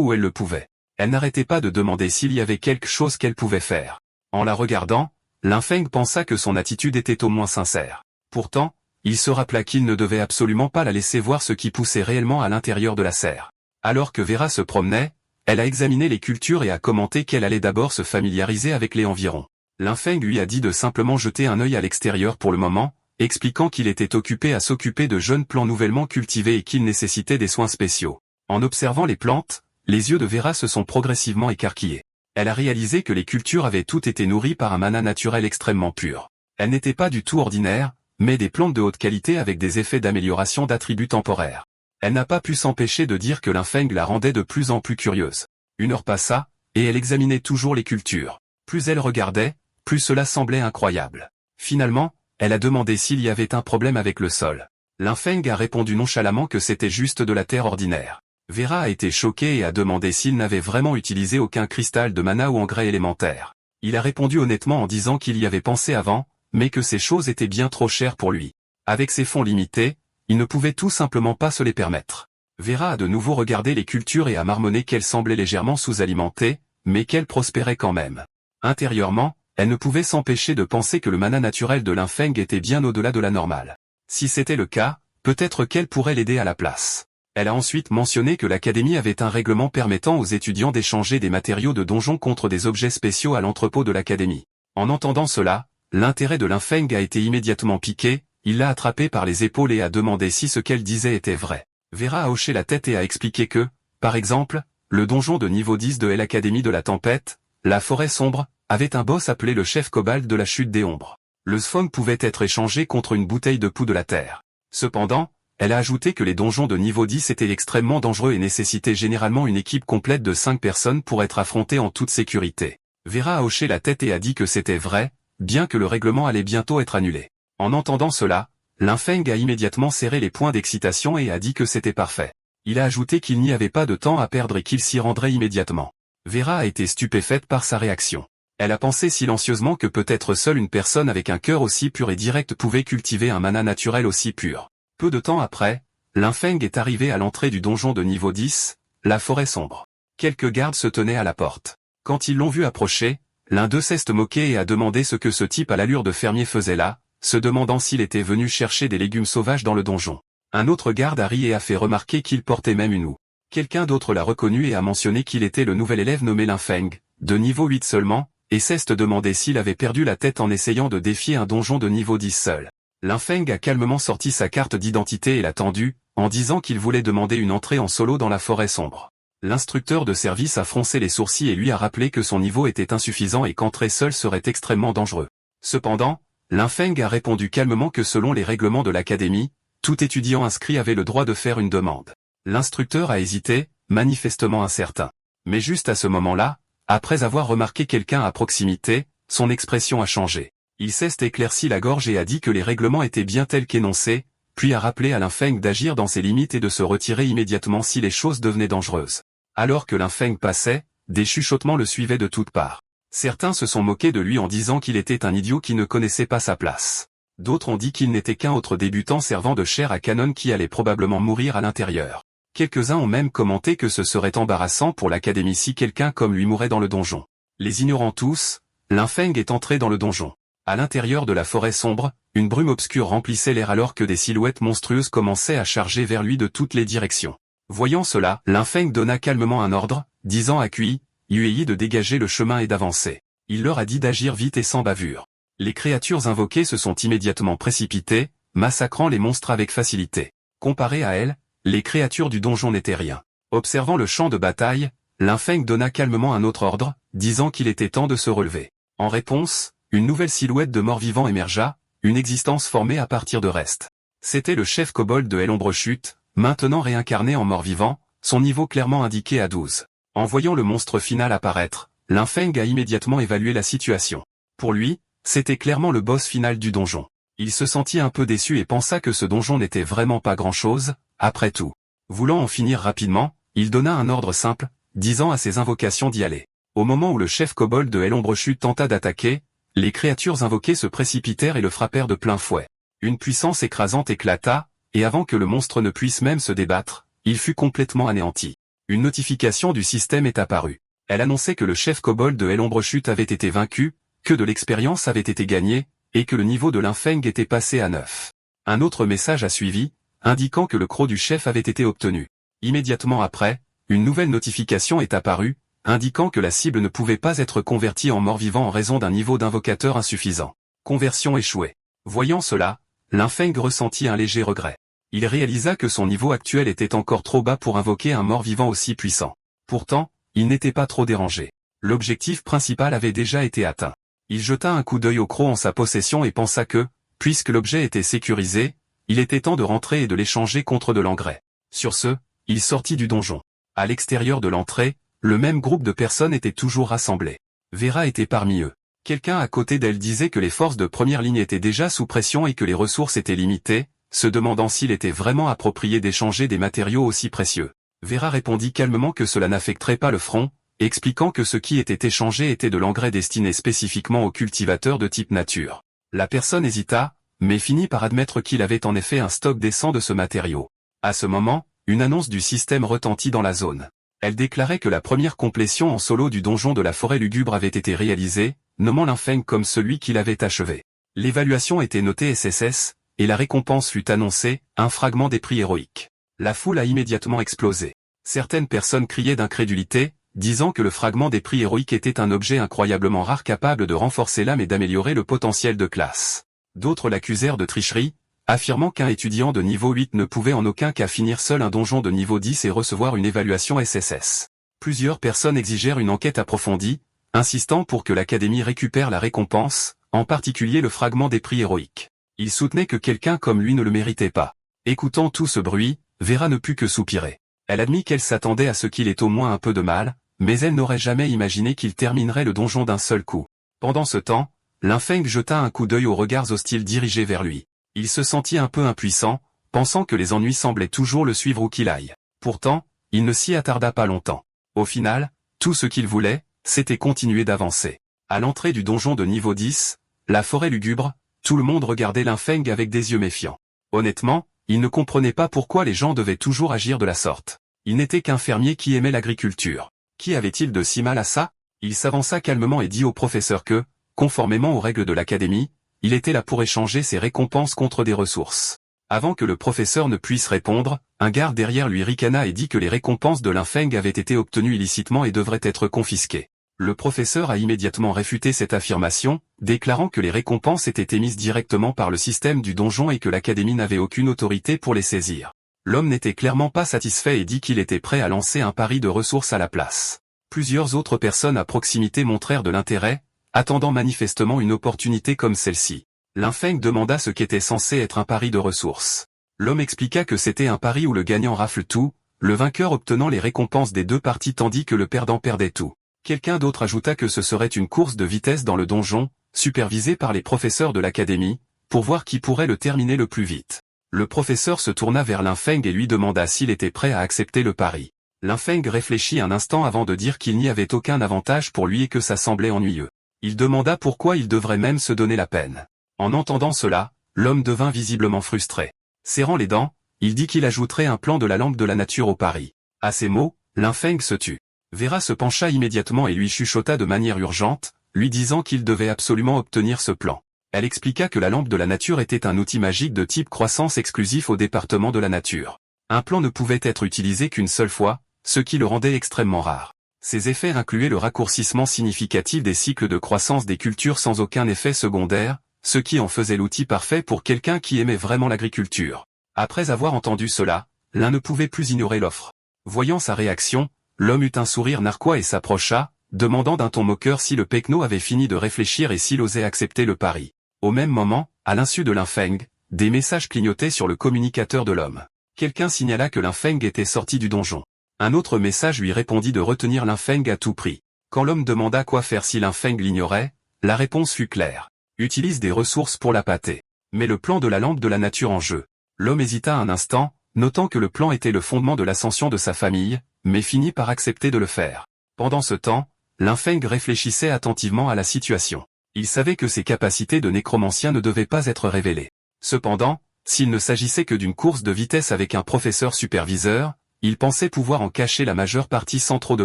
où elle le pouvait. Elle n'arrêtait pas de demander s'il y avait quelque chose qu'elle pouvait faire. En la regardant, l'infeng pensa que son attitude était au moins sincère. Pourtant, il se rappela qu'il ne devait absolument pas la laisser voir ce qui poussait réellement à l'intérieur de la serre. Alors que Vera se promenait, elle a examiné les cultures et a commenté qu'elle allait d'abord se familiariser avec les environs. L'infeng lui a dit de simplement jeter un œil à l'extérieur pour le moment, expliquant qu'il était occupé à s'occuper de jeunes plants nouvellement cultivés et qu'il nécessitait des soins spéciaux. En observant les plantes, les yeux de Vera se sont progressivement écarquillés. Elle a réalisé que les cultures avaient toutes été nourries par un mana naturel extrêmement pur. Elles n'étaient pas du tout ordinaires, mais des plantes de haute qualité avec des effets d'amélioration d'attributs temporaires. Elle n'a pas pu s'empêcher de dire que l'infeng la rendait de plus en plus curieuse. Une heure passa, et elle examinait toujours les cultures. Plus elle regardait, plus cela semblait incroyable. Finalement, elle a demandé s'il y avait un problème avec le sol. Linfeng a répondu nonchalamment que c'était juste de la terre ordinaire. Vera a été choquée et a demandé s'il n'avait vraiment utilisé aucun cristal de mana ou engrais élémentaire. Il a répondu honnêtement en disant qu'il y avait pensé avant, mais que ces choses étaient bien trop chères pour lui. Avec ses fonds limités, il ne pouvait tout simplement pas se les permettre. Vera a de nouveau regardé les cultures et a marmonné qu'elles semblaient légèrement sous-alimentées, mais qu'elles prospéraient quand même. Intérieurement, elle ne pouvait s'empêcher de penser que le mana naturel de Linfeng était bien au-delà de la normale. Si c'était le cas, peut-être qu'elle pourrait l'aider à la place. Elle a ensuite mentionné que l'académie avait un règlement permettant aux étudiants d'échanger des matériaux de donjon contre des objets spéciaux à l'entrepôt de l'académie. En entendant cela, l'intérêt de Linfeng a été immédiatement piqué, il l'a attrapée par les épaules et a demandé si ce qu'elle disait était vrai. Vera a hoché la tête et a expliqué que, par exemple, le donjon de niveau 10 de l'Académie de la Tempête, la forêt sombre, avait un boss appelé le chef Cobalt de la chute des ombres. Le sphong pouvait être échangé contre une bouteille de poux de la terre. Cependant, elle a ajouté que les donjons de niveau 10 étaient extrêmement dangereux et nécessitaient généralement une équipe complète de 5 personnes pour être affrontées en toute sécurité. Vera a hoché la tête et a dit que c'était vrai, bien que le règlement allait bientôt être annulé. En entendant cela, Linfeng a immédiatement serré les poings d'excitation et a dit que c'était parfait. Il a ajouté qu'il n'y avait pas de temps à perdre et qu'il s'y rendrait immédiatement. Vera a été stupéfaite par sa réaction. Elle a pensé silencieusement que peut-être seule une personne avec un cœur aussi pur et direct pouvait cultiver un mana naturel aussi pur. Peu de temps après, Linfeng est arrivé à l'entrée du donjon de niveau 10, la forêt sombre. Quelques gardes se tenaient à la porte. Quand ils l'ont vu approcher, l'un d'eux s'est moqué et a demandé ce que ce type à l'allure de fermier faisait là, se demandant s'il était venu chercher des légumes sauvages dans le donjon. Un autre garde a ri et a fait remarquer qu'il portait même une houe. Quelqu'un d'autre l'a reconnu et a mentionné qu'il était le nouvel élève nommé Linfeng, de niveau 8 seulement, et s'est demandé s'il avait perdu la tête en essayant de défier un donjon de niveau 10 seul. Linfeng a calmement sorti sa carte d'identité et l'a tendue, en disant qu'il voulait demander une entrée en solo dans la forêt sombre. L'instructeur de service a froncé les sourcils et lui a rappelé que son niveau était insuffisant et qu'entrer seul serait extrêmement dangereux. Cependant, Linfeng a répondu calmement que selon les règlements de l'académie, tout étudiant inscrit avait le droit de faire une demande. L'instructeur a hésité, manifestement incertain. Mais juste à ce moment-là, après avoir remarqué quelqu'un à proximité, son expression a changé. Il s'est éclairci la gorge et a dit que les règlements étaient bien tels qu'énoncés, puis a rappelé à Linfeng d'agir dans ses limites et de se retirer immédiatement si les choses devenaient dangereuses. Alors que Linfeng passait, des chuchotements le suivaient de toutes parts. Certains se sont moqués de lui en disant qu'il était un idiot qui ne connaissait pas sa place. D'autres ont dit qu'il n'était qu'un autre débutant servant de chair à canon qui allait probablement mourir à l'intérieur. Quelques-uns ont même commenté que ce serait embarrassant pour l'académie si quelqu'un comme lui mourait dans le donjon. Les ignorant tous, Linfeng est entré dans le donjon. À l'intérieur de la forêt sombre, une brume obscure remplissait l'air alors que des silhouettes monstrueuses commençaient à charger vers lui de toutes les directions. Voyant cela, Linfeng donna calmement un ordre, disant à Kui, Yuei de dégager le chemin et d'avancer. Il leur a dit d'agir vite et sans bavure. Les créatures invoquées se sont immédiatement précipitées, massacrant les monstres avec facilité. Comparé à elles, les créatures du donjon n'étaient rien. Observant le champ de bataille, Linfeng donna calmement un autre ordre, disant qu'il était temps de se relever. En réponse, une nouvelle silhouette de mort-vivant émergea, une existence formée à partir de restes. C'était le chef kobold de L'Ombre-Chute, maintenant réincarné en mort-vivant, son niveau clairement indiqué à 12. En voyant le monstre final apparaître, Linfeng a immédiatement évalué la situation. Pour lui, c'était clairement le boss final du donjon. Il se sentit un peu déçu et pensa que ce donjon n'était vraiment pas grand-chose, après tout. Voulant en finir rapidement, il donna un ordre simple, disant à ses invocations d'y aller. Au moment où le chef kobold de L'Ombre-Chute tenta d'attaquer, les créatures invoquées se précipitèrent et le frappèrent de plein fouet. Une puissance écrasante éclata, et avant que le monstre ne puisse même se débattre, il fut complètement anéanti. Une notification du système est apparue. Elle annonçait que le chef kobold de L'Ombre-Chute avait été vaincu, que de l'expérience avait été gagnée, et que le niveau de Linfeng était passé à 9. Un autre message a suivi, indiquant que le croc du chef avait été obtenu. Immédiatement après, une nouvelle notification est apparue, indiquant que la cible ne pouvait pas être convertie en mort-vivant en raison d'un niveau d'invocateur insuffisant. Conversion échouée. Voyant cela, Linfeng ressentit un léger regret. Il réalisa que son niveau actuel était encore trop bas pour invoquer un mort-vivant aussi puissant. Pourtant, il n'était pas trop dérangé. L'objectif principal avait déjà été atteint. Il jeta un coup d'œil au croc en sa possession et pensa que, puisque l'objet était sécurisé, il était temps de rentrer et de l'échanger contre de l'engrais. Sur ce, il sortit du donjon. À l'extérieur de l'entrée, le même groupe de personnes était toujours rassemblé. Vera était parmi eux. Quelqu'un à côté d'elle disait que les forces de première ligne étaient déjà sous pression et que les ressources étaient limitées, se demandant s'il était vraiment approprié d'échanger des matériaux aussi précieux. Vera répondit calmement que cela n'affecterait pas le front, expliquant que ce qui était échangé était de l'engrais destiné spécifiquement aux cultivateurs de type nature. La personne hésita, mais finit par admettre qu'il avait en effet un stock décent de ce matériau. À ce moment, une annonce du système retentit dans la zone. Elle déclarait que la première complétion en solo du donjon de la forêt lugubre avait été réalisée, nommant Linfeng comme celui qui l'avait achevé. L'évaluation était notée SSS, et la récompense fut annoncée, un fragment des prix héroïques. La foule a immédiatement explosé. Certaines personnes criaient d'incrédulité, disant que le fragment des prix héroïques était un objet incroyablement rare capable de renforcer l'âme et d'améliorer le potentiel de classe. D'autres l'accusèrent de tricherie, affirmant qu'un étudiant de niveau 8 ne pouvait en aucun cas finir seul un donjon de niveau 10 et recevoir une évaluation SSS. Plusieurs personnes exigèrent une enquête approfondie, insistant pour que l'Académie récupère la récompense, en particulier le fragment des prix héroïques. Ils soutenaient que quelqu'un comme lui ne le méritait pas. Écoutant tout ce bruit, Vera ne put que soupirer. Elle admit qu'elle s'attendait à ce qu'il ait au moins un peu de mal, mais elle n'aurait jamais imaginé qu'il terminerait le donjon d'un seul coup. Pendant ce temps, Linfeng jeta un coup d'œil aux regards hostiles dirigés vers lui. Il se sentit un peu impuissant, pensant que les ennuis semblaient toujours le suivre où qu'il aille. Pourtant, il ne s'y attarda pas longtemps. Au final, tout ce qu'il voulait, c'était continuer d'avancer. À l'entrée du donjon de niveau 10, la forêt lugubre, tout le monde regardait Linfeng avec des yeux méfiants. Honnêtement, il ne comprenait pas pourquoi les gens devaient toujours agir de la sorte. Il n'était qu'un fermier qui aimait l'agriculture. Qui avait-il de si mal à ça? Il s'avança calmement et dit au professeur que, conformément aux règles de l'académie, il était là pour échanger ses récompenses contre des ressources. Avant que le professeur ne puisse répondre, un garde derrière lui ricana et dit que les récompenses de Linfeng avaient été obtenues illicitement et devraient être confisquées. Le professeur a immédiatement réfuté cette affirmation, déclarant que les récompenses étaient émises directement par le système du donjon et que l'académie n'avait aucune autorité pour les saisir. L'homme n'était clairement pas satisfait et dit qu'il était prêt à lancer un pari de ressources à la place. Plusieurs autres personnes à proximité montrèrent de l'intérêt, attendant manifestement une opportunité comme celle-ci. Linfeng demanda ce qu'était censé être un pari de ressources. L'homme expliqua que c'était un pari où le gagnant rafle tout, le vainqueur obtenant les récompenses des deux parties tandis que le perdant perdait tout. Quelqu'un d'autre ajouta que ce serait une course de vitesse dans le donjon, supervisée par les professeurs de l'académie, pour voir qui pourrait le terminer le plus vite. Le professeur se tourna vers Linfeng et lui demanda s'il était prêt à accepter le pari. Linfeng réfléchit un instant avant de dire qu'il n'y avait aucun avantage pour lui et que ça semblait ennuyeux. Il demanda pourquoi il devrait même se donner la peine. En entendant cela, l'homme devint visiblement frustré. Serrant les dents, il dit qu'il ajouterait un plan de la lampe de la nature au pari. À ces mots, Linfeng se tut. Vera se pencha immédiatement et lui chuchota de manière urgente, lui disant qu'il devait absolument obtenir ce plan. Elle expliqua que la lampe de la nature était un outil magique de type croissance exclusif au département de la nature. Un plan ne pouvait être utilisé qu'une seule fois, ce qui le rendait extrêmement rare. Ces effets incluaient le raccourcissement significatif des cycles de croissance des cultures sans aucun effet secondaire, ce qui en faisait l'outil parfait pour quelqu'un qui aimait vraiment l'agriculture. Après avoir entendu cela, l'un ne pouvait plus ignorer l'offre. Voyant sa réaction, l'homme eut un sourire narquois et s'approcha, demandant d'un ton moqueur si le Pecno avait fini de réfléchir et s'il osait accepter le pari. Au même moment, à l'insu de Linfeng, des messages clignotaient sur le communicateur de l'homme. Quelqu'un signala que Linfeng était sorti du donjon. Un autre message lui répondit de retenir Linfeng à tout prix. Quand l'homme demanda quoi faire si Linfeng l'ignorait, la réponse fut claire. Utilise des ressources pour la pâter. Mais le plan de la lampe de la nature en jeu. L'homme hésita un instant, notant que le plan était le fondement de l'ascension de sa famille, mais finit par accepter de le faire. Pendant ce temps, Linfeng réfléchissait attentivement à la situation. Il savait que ses capacités de nécromancien ne devaient pas être révélées. Cependant, s'il ne s'agissait que d'une course de vitesse avec un professeur superviseur, il pensait pouvoir en cacher la majeure partie sans trop de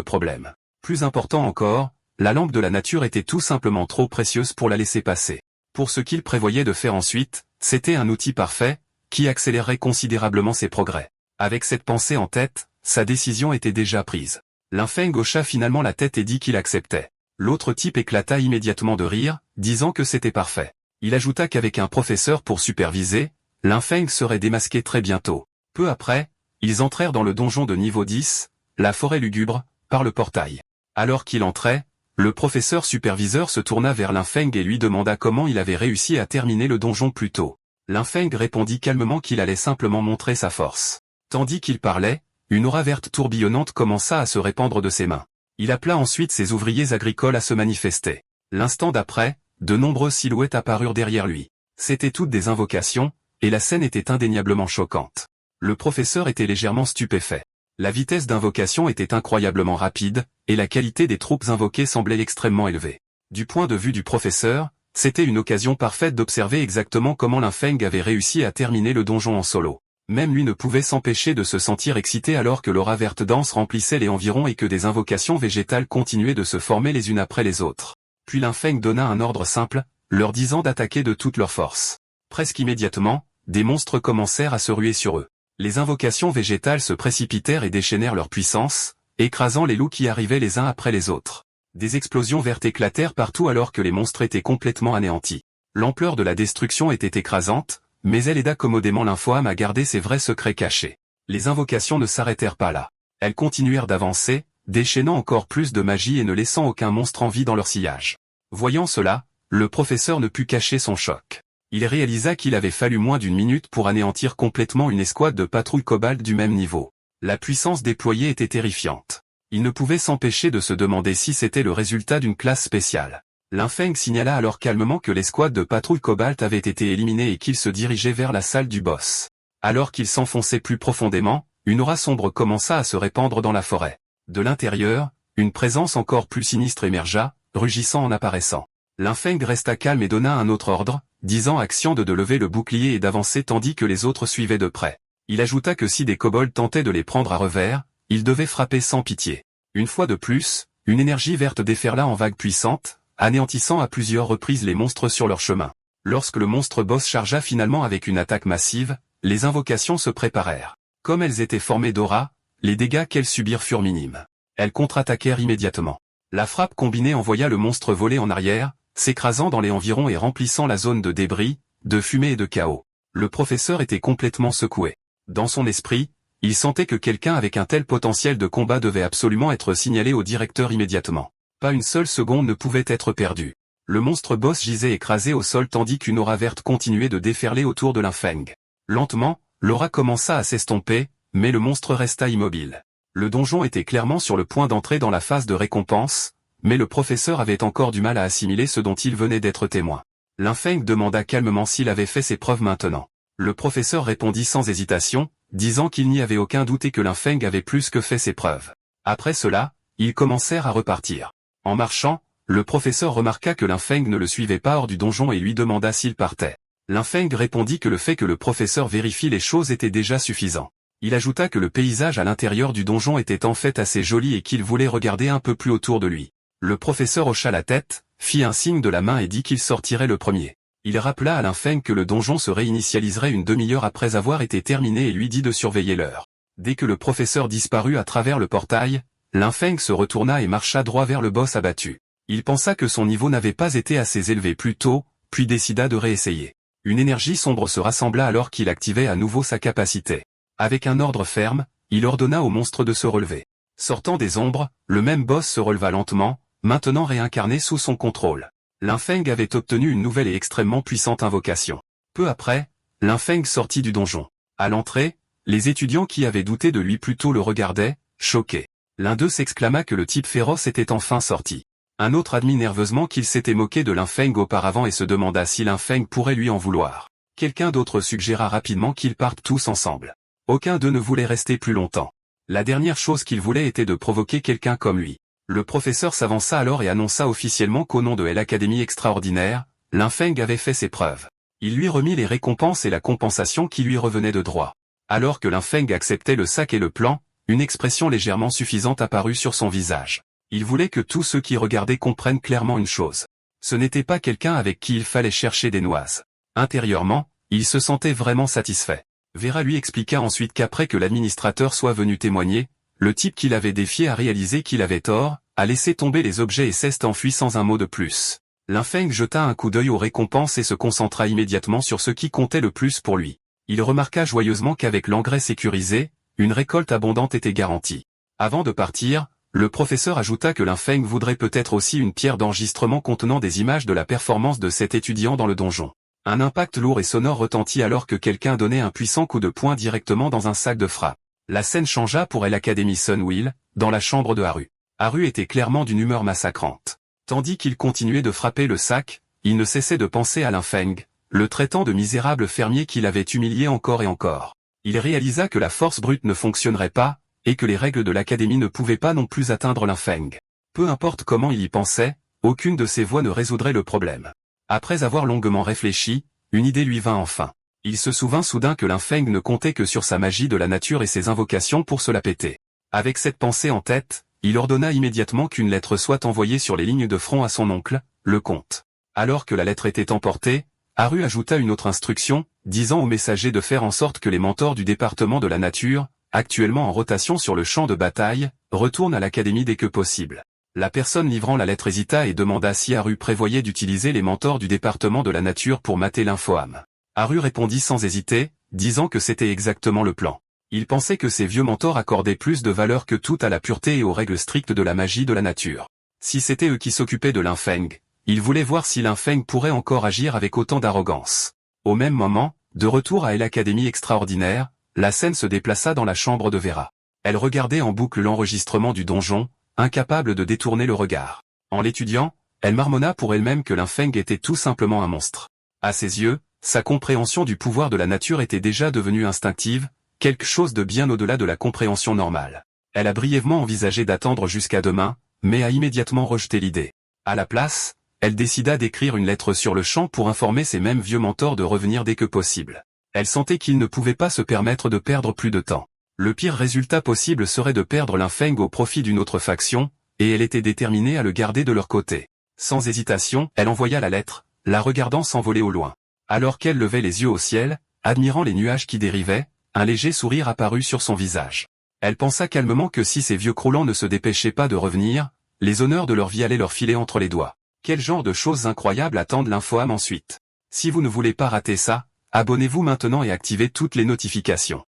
problèmes. Plus important encore, la lampe de la nature était tout simplement trop précieuse pour la laisser passer. Pour ce qu'il prévoyait de faire ensuite, c'était un outil parfait, qui accélérerait considérablement ses progrès. Avec cette pensée en tête, sa décision était déjà prise. Linfeng hocha finalement la tête et dit qu'il acceptait. L'autre type éclata immédiatement de rire, disant que c'était parfait. Il ajouta qu'avec un professeur pour superviser, Linfeng serait démasqué très bientôt. Peu après, ils entrèrent dans le donjon de niveau 10, la forêt lugubre, par le portail. Alors qu'il entrait, le professeur superviseur se tourna vers Linfeng et lui demanda comment il avait réussi à terminer le donjon plus tôt. Linfeng répondit calmement qu'il allait simplement montrer sa force. Tandis qu'il parlait, une aura verte tourbillonnante commença à se répandre de ses mains. Il appela ensuite ses ouvriers agricoles à se manifester. L'instant d'après, de nombreuses silhouettes apparurent derrière lui. C'étaient toutes des invocations, et la scène était indéniablement choquante. Le professeur était légèrement stupéfait. La vitesse d'invocation était incroyablement rapide, et la qualité des troupes invoquées semblait extrêmement élevée. Du point de vue du professeur, c'était une occasion parfaite d'observer exactement comment Linfeng avait réussi à terminer le donjon en solo. Même lui ne pouvait s'empêcher de se sentir excité alors que l'aura verte dense remplissait les environs et que des invocations végétales continuaient de se former les unes après les autres. Puis Linfeng donna un ordre simple, leur disant d'attaquer de toute leur force. Presque immédiatement, des monstres commencèrent à se ruer sur eux. Les invocations végétales se précipitèrent et déchaînèrent leur puissance, écrasant les loups qui arrivaient les uns après les autres. Des explosions vertes éclatèrent partout alors que les monstres étaient complètement anéantis. L'ampleur de la destruction était écrasante, mais elle aida commodément l'infâme à garder ses vrais secrets cachés. Les invocations ne s'arrêtèrent pas là. Elles continuèrent d'avancer, déchaînant encore plus de magie et ne laissant aucun monstre en vie dans leur sillage. Voyant cela, le professeur ne put cacher son choc. Il réalisa qu'il avait fallu moins d'une minute pour anéantir complètement une escouade de patrouilles cobalt du même niveau. La puissance déployée était terrifiante. Il ne pouvait s'empêcher de se demander si c'était le résultat d'une classe spéciale. Linfeng signala alors calmement que l'escouade de patrouille cobalt avait été éliminée et qu'il se dirigeait vers la salle du boss. Alors qu'il s'enfonçait plus profondément, une aura sombre commença à se répandre dans la forêt. De l'intérieur, une présence encore plus sinistre émergea, rugissant en apparaissant. Linfeng resta calme et donna un autre ordre, disant à Xian de lever le bouclier et d'avancer tandis que les autres suivaient de près. Il ajouta que si des kobolds tentaient de les prendre à revers, ils devaient frapper sans pitié. Une fois de plus, une énergie verte déferla en vagues puissantes, anéantissant à plusieurs reprises les monstres sur leur chemin. Lorsque le monstre boss chargea finalement avec une attaque massive, les invocations se préparèrent. Comme elles étaient formées d'aura, les dégâts qu'elles subirent furent minimes. Elles contre-attaquèrent immédiatement. La frappe combinée envoya le monstre voler en arrière, s'écrasant dans les environs et remplissant la zone de débris, de fumée et de chaos. Le professeur était complètement secoué. Dans son esprit, il sentait que quelqu'un avec un tel potentiel de combat devait absolument être signalé au directeur immédiatement. Pas une seule seconde ne pouvait être perdue. Le monstre boss gisait écrasé au sol tandis qu'une aura verte continuait de déferler autour de Linfeng. Lentement, l'aura commença à s'estomper, mais le monstre resta immobile. Le donjon était clairement sur le point d'entrer dans la phase de récompense, mais le professeur avait encore du mal à assimiler ce dont il venait d'être témoin. Linfeng demanda calmement s'il avait fait ses preuves maintenant. Le professeur répondit sans hésitation, disant qu'il n'y avait aucun doute et que Linfeng avait plus que fait ses preuves. Après cela, ils commencèrent à repartir. En marchant, le professeur remarqua que Linfeng ne le suivait pas hors du donjon et lui demanda s'il partait. Linfeng répondit que le fait que le professeur vérifie les choses était déjà suffisant. Il ajouta que le paysage à l'intérieur du donjon était en fait assez joli et qu'il voulait regarder un peu plus autour de lui. Le professeur hocha la tête, fit un signe de la main et dit qu'il sortirait le premier. Il rappela à Linfeng que le donjon se réinitialiserait une demi-heure après avoir été terminé et lui dit de surveiller l'heure. Dès que le professeur disparut à travers le portail, Linfeng se retourna et marcha droit vers le boss abattu. Il pensa que son niveau n'avait pas été assez élevé plus tôt, puis décida de réessayer. Une énergie sombre se rassembla alors qu'il activait à nouveau sa capacité. Avec un ordre ferme, il ordonna au monstre de se relever. Sortant des ombres, le même boss se releva lentement, maintenant réincarné sous son contrôle. Linfeng avait obtenu une nouvelle et extrêmement puissante invocation. Peu après, Linfeng sortit du donjon. À l'entrée, les étudiants qui avaient douté de lui plus tôt le regardaient, choqués. L'un d'eux s'exclama que le type féroce était enfin sorti. Un autre admit nerveusement qu'il s'était moqué de Linfeng auparavant et se demanda si Linfeng pourrait lui en vouloir. Quelqu'un d'autre suggéra rapidement qu'ils partent tous ensemble. Aucun d'eux ne voulait rester plus longtemps. La dernière chose qu'il voulait était de provoquer quelqu'un comme lui. Le professeur s'avança alors et annonça officiellement qu'au nom de l'Académie extraordinaire, Linfeng avait fait ses preuves. Il lui remit les récompenses et la compensation qui lui revenaient de droit. Alors que Linfeng acceptait le sac et le plan, une expression légèrement suffisante apparut sur son visage. Il voulait que tous ceux qui regardaient comprennent clairement une chose. Ce n'était pas quelqu'un avec qui il fallait chercher des noises. Intérieurement, il se sentait vraiment satisfait. Vera lui expliqua ensuite qu'après que l'administrateur soit venu témoigner, le type qui l'avait défié a réalisé qu'il avait tort, a laissé tomber les objets et s'est enfui sans un mot de plus. Linfeng jeta un coup d'œil aux récompenses et se concentra immédiatement sur ce qui comptait le plus pour lui. Il remarqua joyeusement qu'avec l'engrais sécurisé, une récolte abondante était garantie. Avant de partir, le professeur ajouta que Linfeng voudrait peut-être aussi une pierre d'enregistrement contenant des images de la performance de cet étudiant dans le donjon. Un impact lourd et sonore retentit alors que quelqu'un donnait un puissant coup de poing directement dans un sac de frappe. La scène changea pour l'Académie Sunwheel, dans la chambre de Haru. Aru était clairement d'une humeur massacrante. Tandis qu'il continuait de frapper le sac, il ne cessait de penser à Linfeng, le traitant de misérable fermier qui l'avait humilié encore et encore. Il réalisa que la force brute ne fonctionnerait pas, et que les règles de l'académie ne pouvaient pas non plus atteindre Linfeng. Peu importe comment il y pensait, aucune de ces voies ne résoudrait le problème. Après avoir longuement réfléchi, une idée lui vint enfin. Il se souvint soudain que Linfeng ne comptait que sur sa magie de la nature et ses invocations pour se la péter. Avec cette pensée en tête, il ordonna immédiatement qu'une lettre soit envoyée sur les lignes de front à son oncle, le comte. Alors que la lettre était emportée, Aru ajouta une autre instruction, disant au messager de faire en sorte que les mentors du département de la nature, actuellement en rotation sur le champ de bataille, retournent à l'académie dès que possible. La personne livrant la lettre hésita et demanda si Aru prévoyait d'utiliser les mentors du département de la nature pour mater l'infoâme. Aru répondit sans hésiter, disant que c'était exactement le plan. Il pensait que ces vieux mentors accordaient plus de valeur que tout à la pureté et aux règles strictes de la magie de la nature. Si c'était eux qui s'occupaient de Linfeng, il voulait voir si Linfeng pourrait encore agir avec autant d'arrogance. Au même moment, de retour à l'Académie extraordinaire, la scène se déplaça dans la chambre de Vera. Elle regardait en boucle l'enregistrement du donjon, incapable de détourner le regard. En l'étudiant, elle marmonna pour elle-même que Linfeng était tout simplement un monstre. À ses yeux, sa compréhension du pouvoir de la nature était déjà devenue instinctive, quelque chose de bien au-delà de la compréhension normale. Elle a brièvement envisagé d'attendre jusqu'à demain, mais a immédiatement rejeté l'idée. À la place, elle décida d'écrire une lettre sur le champ pour informer ses mêmes vieux mentors de revenir dès que possible. Elle sentait qu'ils ne pouvaient pas se permettre de perdre plus de temps. Le pire résultat possible serait de perdre Linfeng au profit d'une autre faction, et elle était déterminée à le garder de leur côté. Sans hésitation, elle envoya la lettre, la regardant s'envoler au loin. Alors qu'elle levait les yeux au ciel, admirant les nuages qui dérivaient, un léger sourire apparut sur son visage. Elle pensa calmement que si ces vieux croulants ne se dépêchaient pas de revenir, les honneurs de leur vie allaient leur filer entre les doigts. Quel genre de choses incroyables attendent l'infoâme ensuite? Si vous ne voulez pas rater ça, abonnez-vous maintenant et activez toutes les notifications.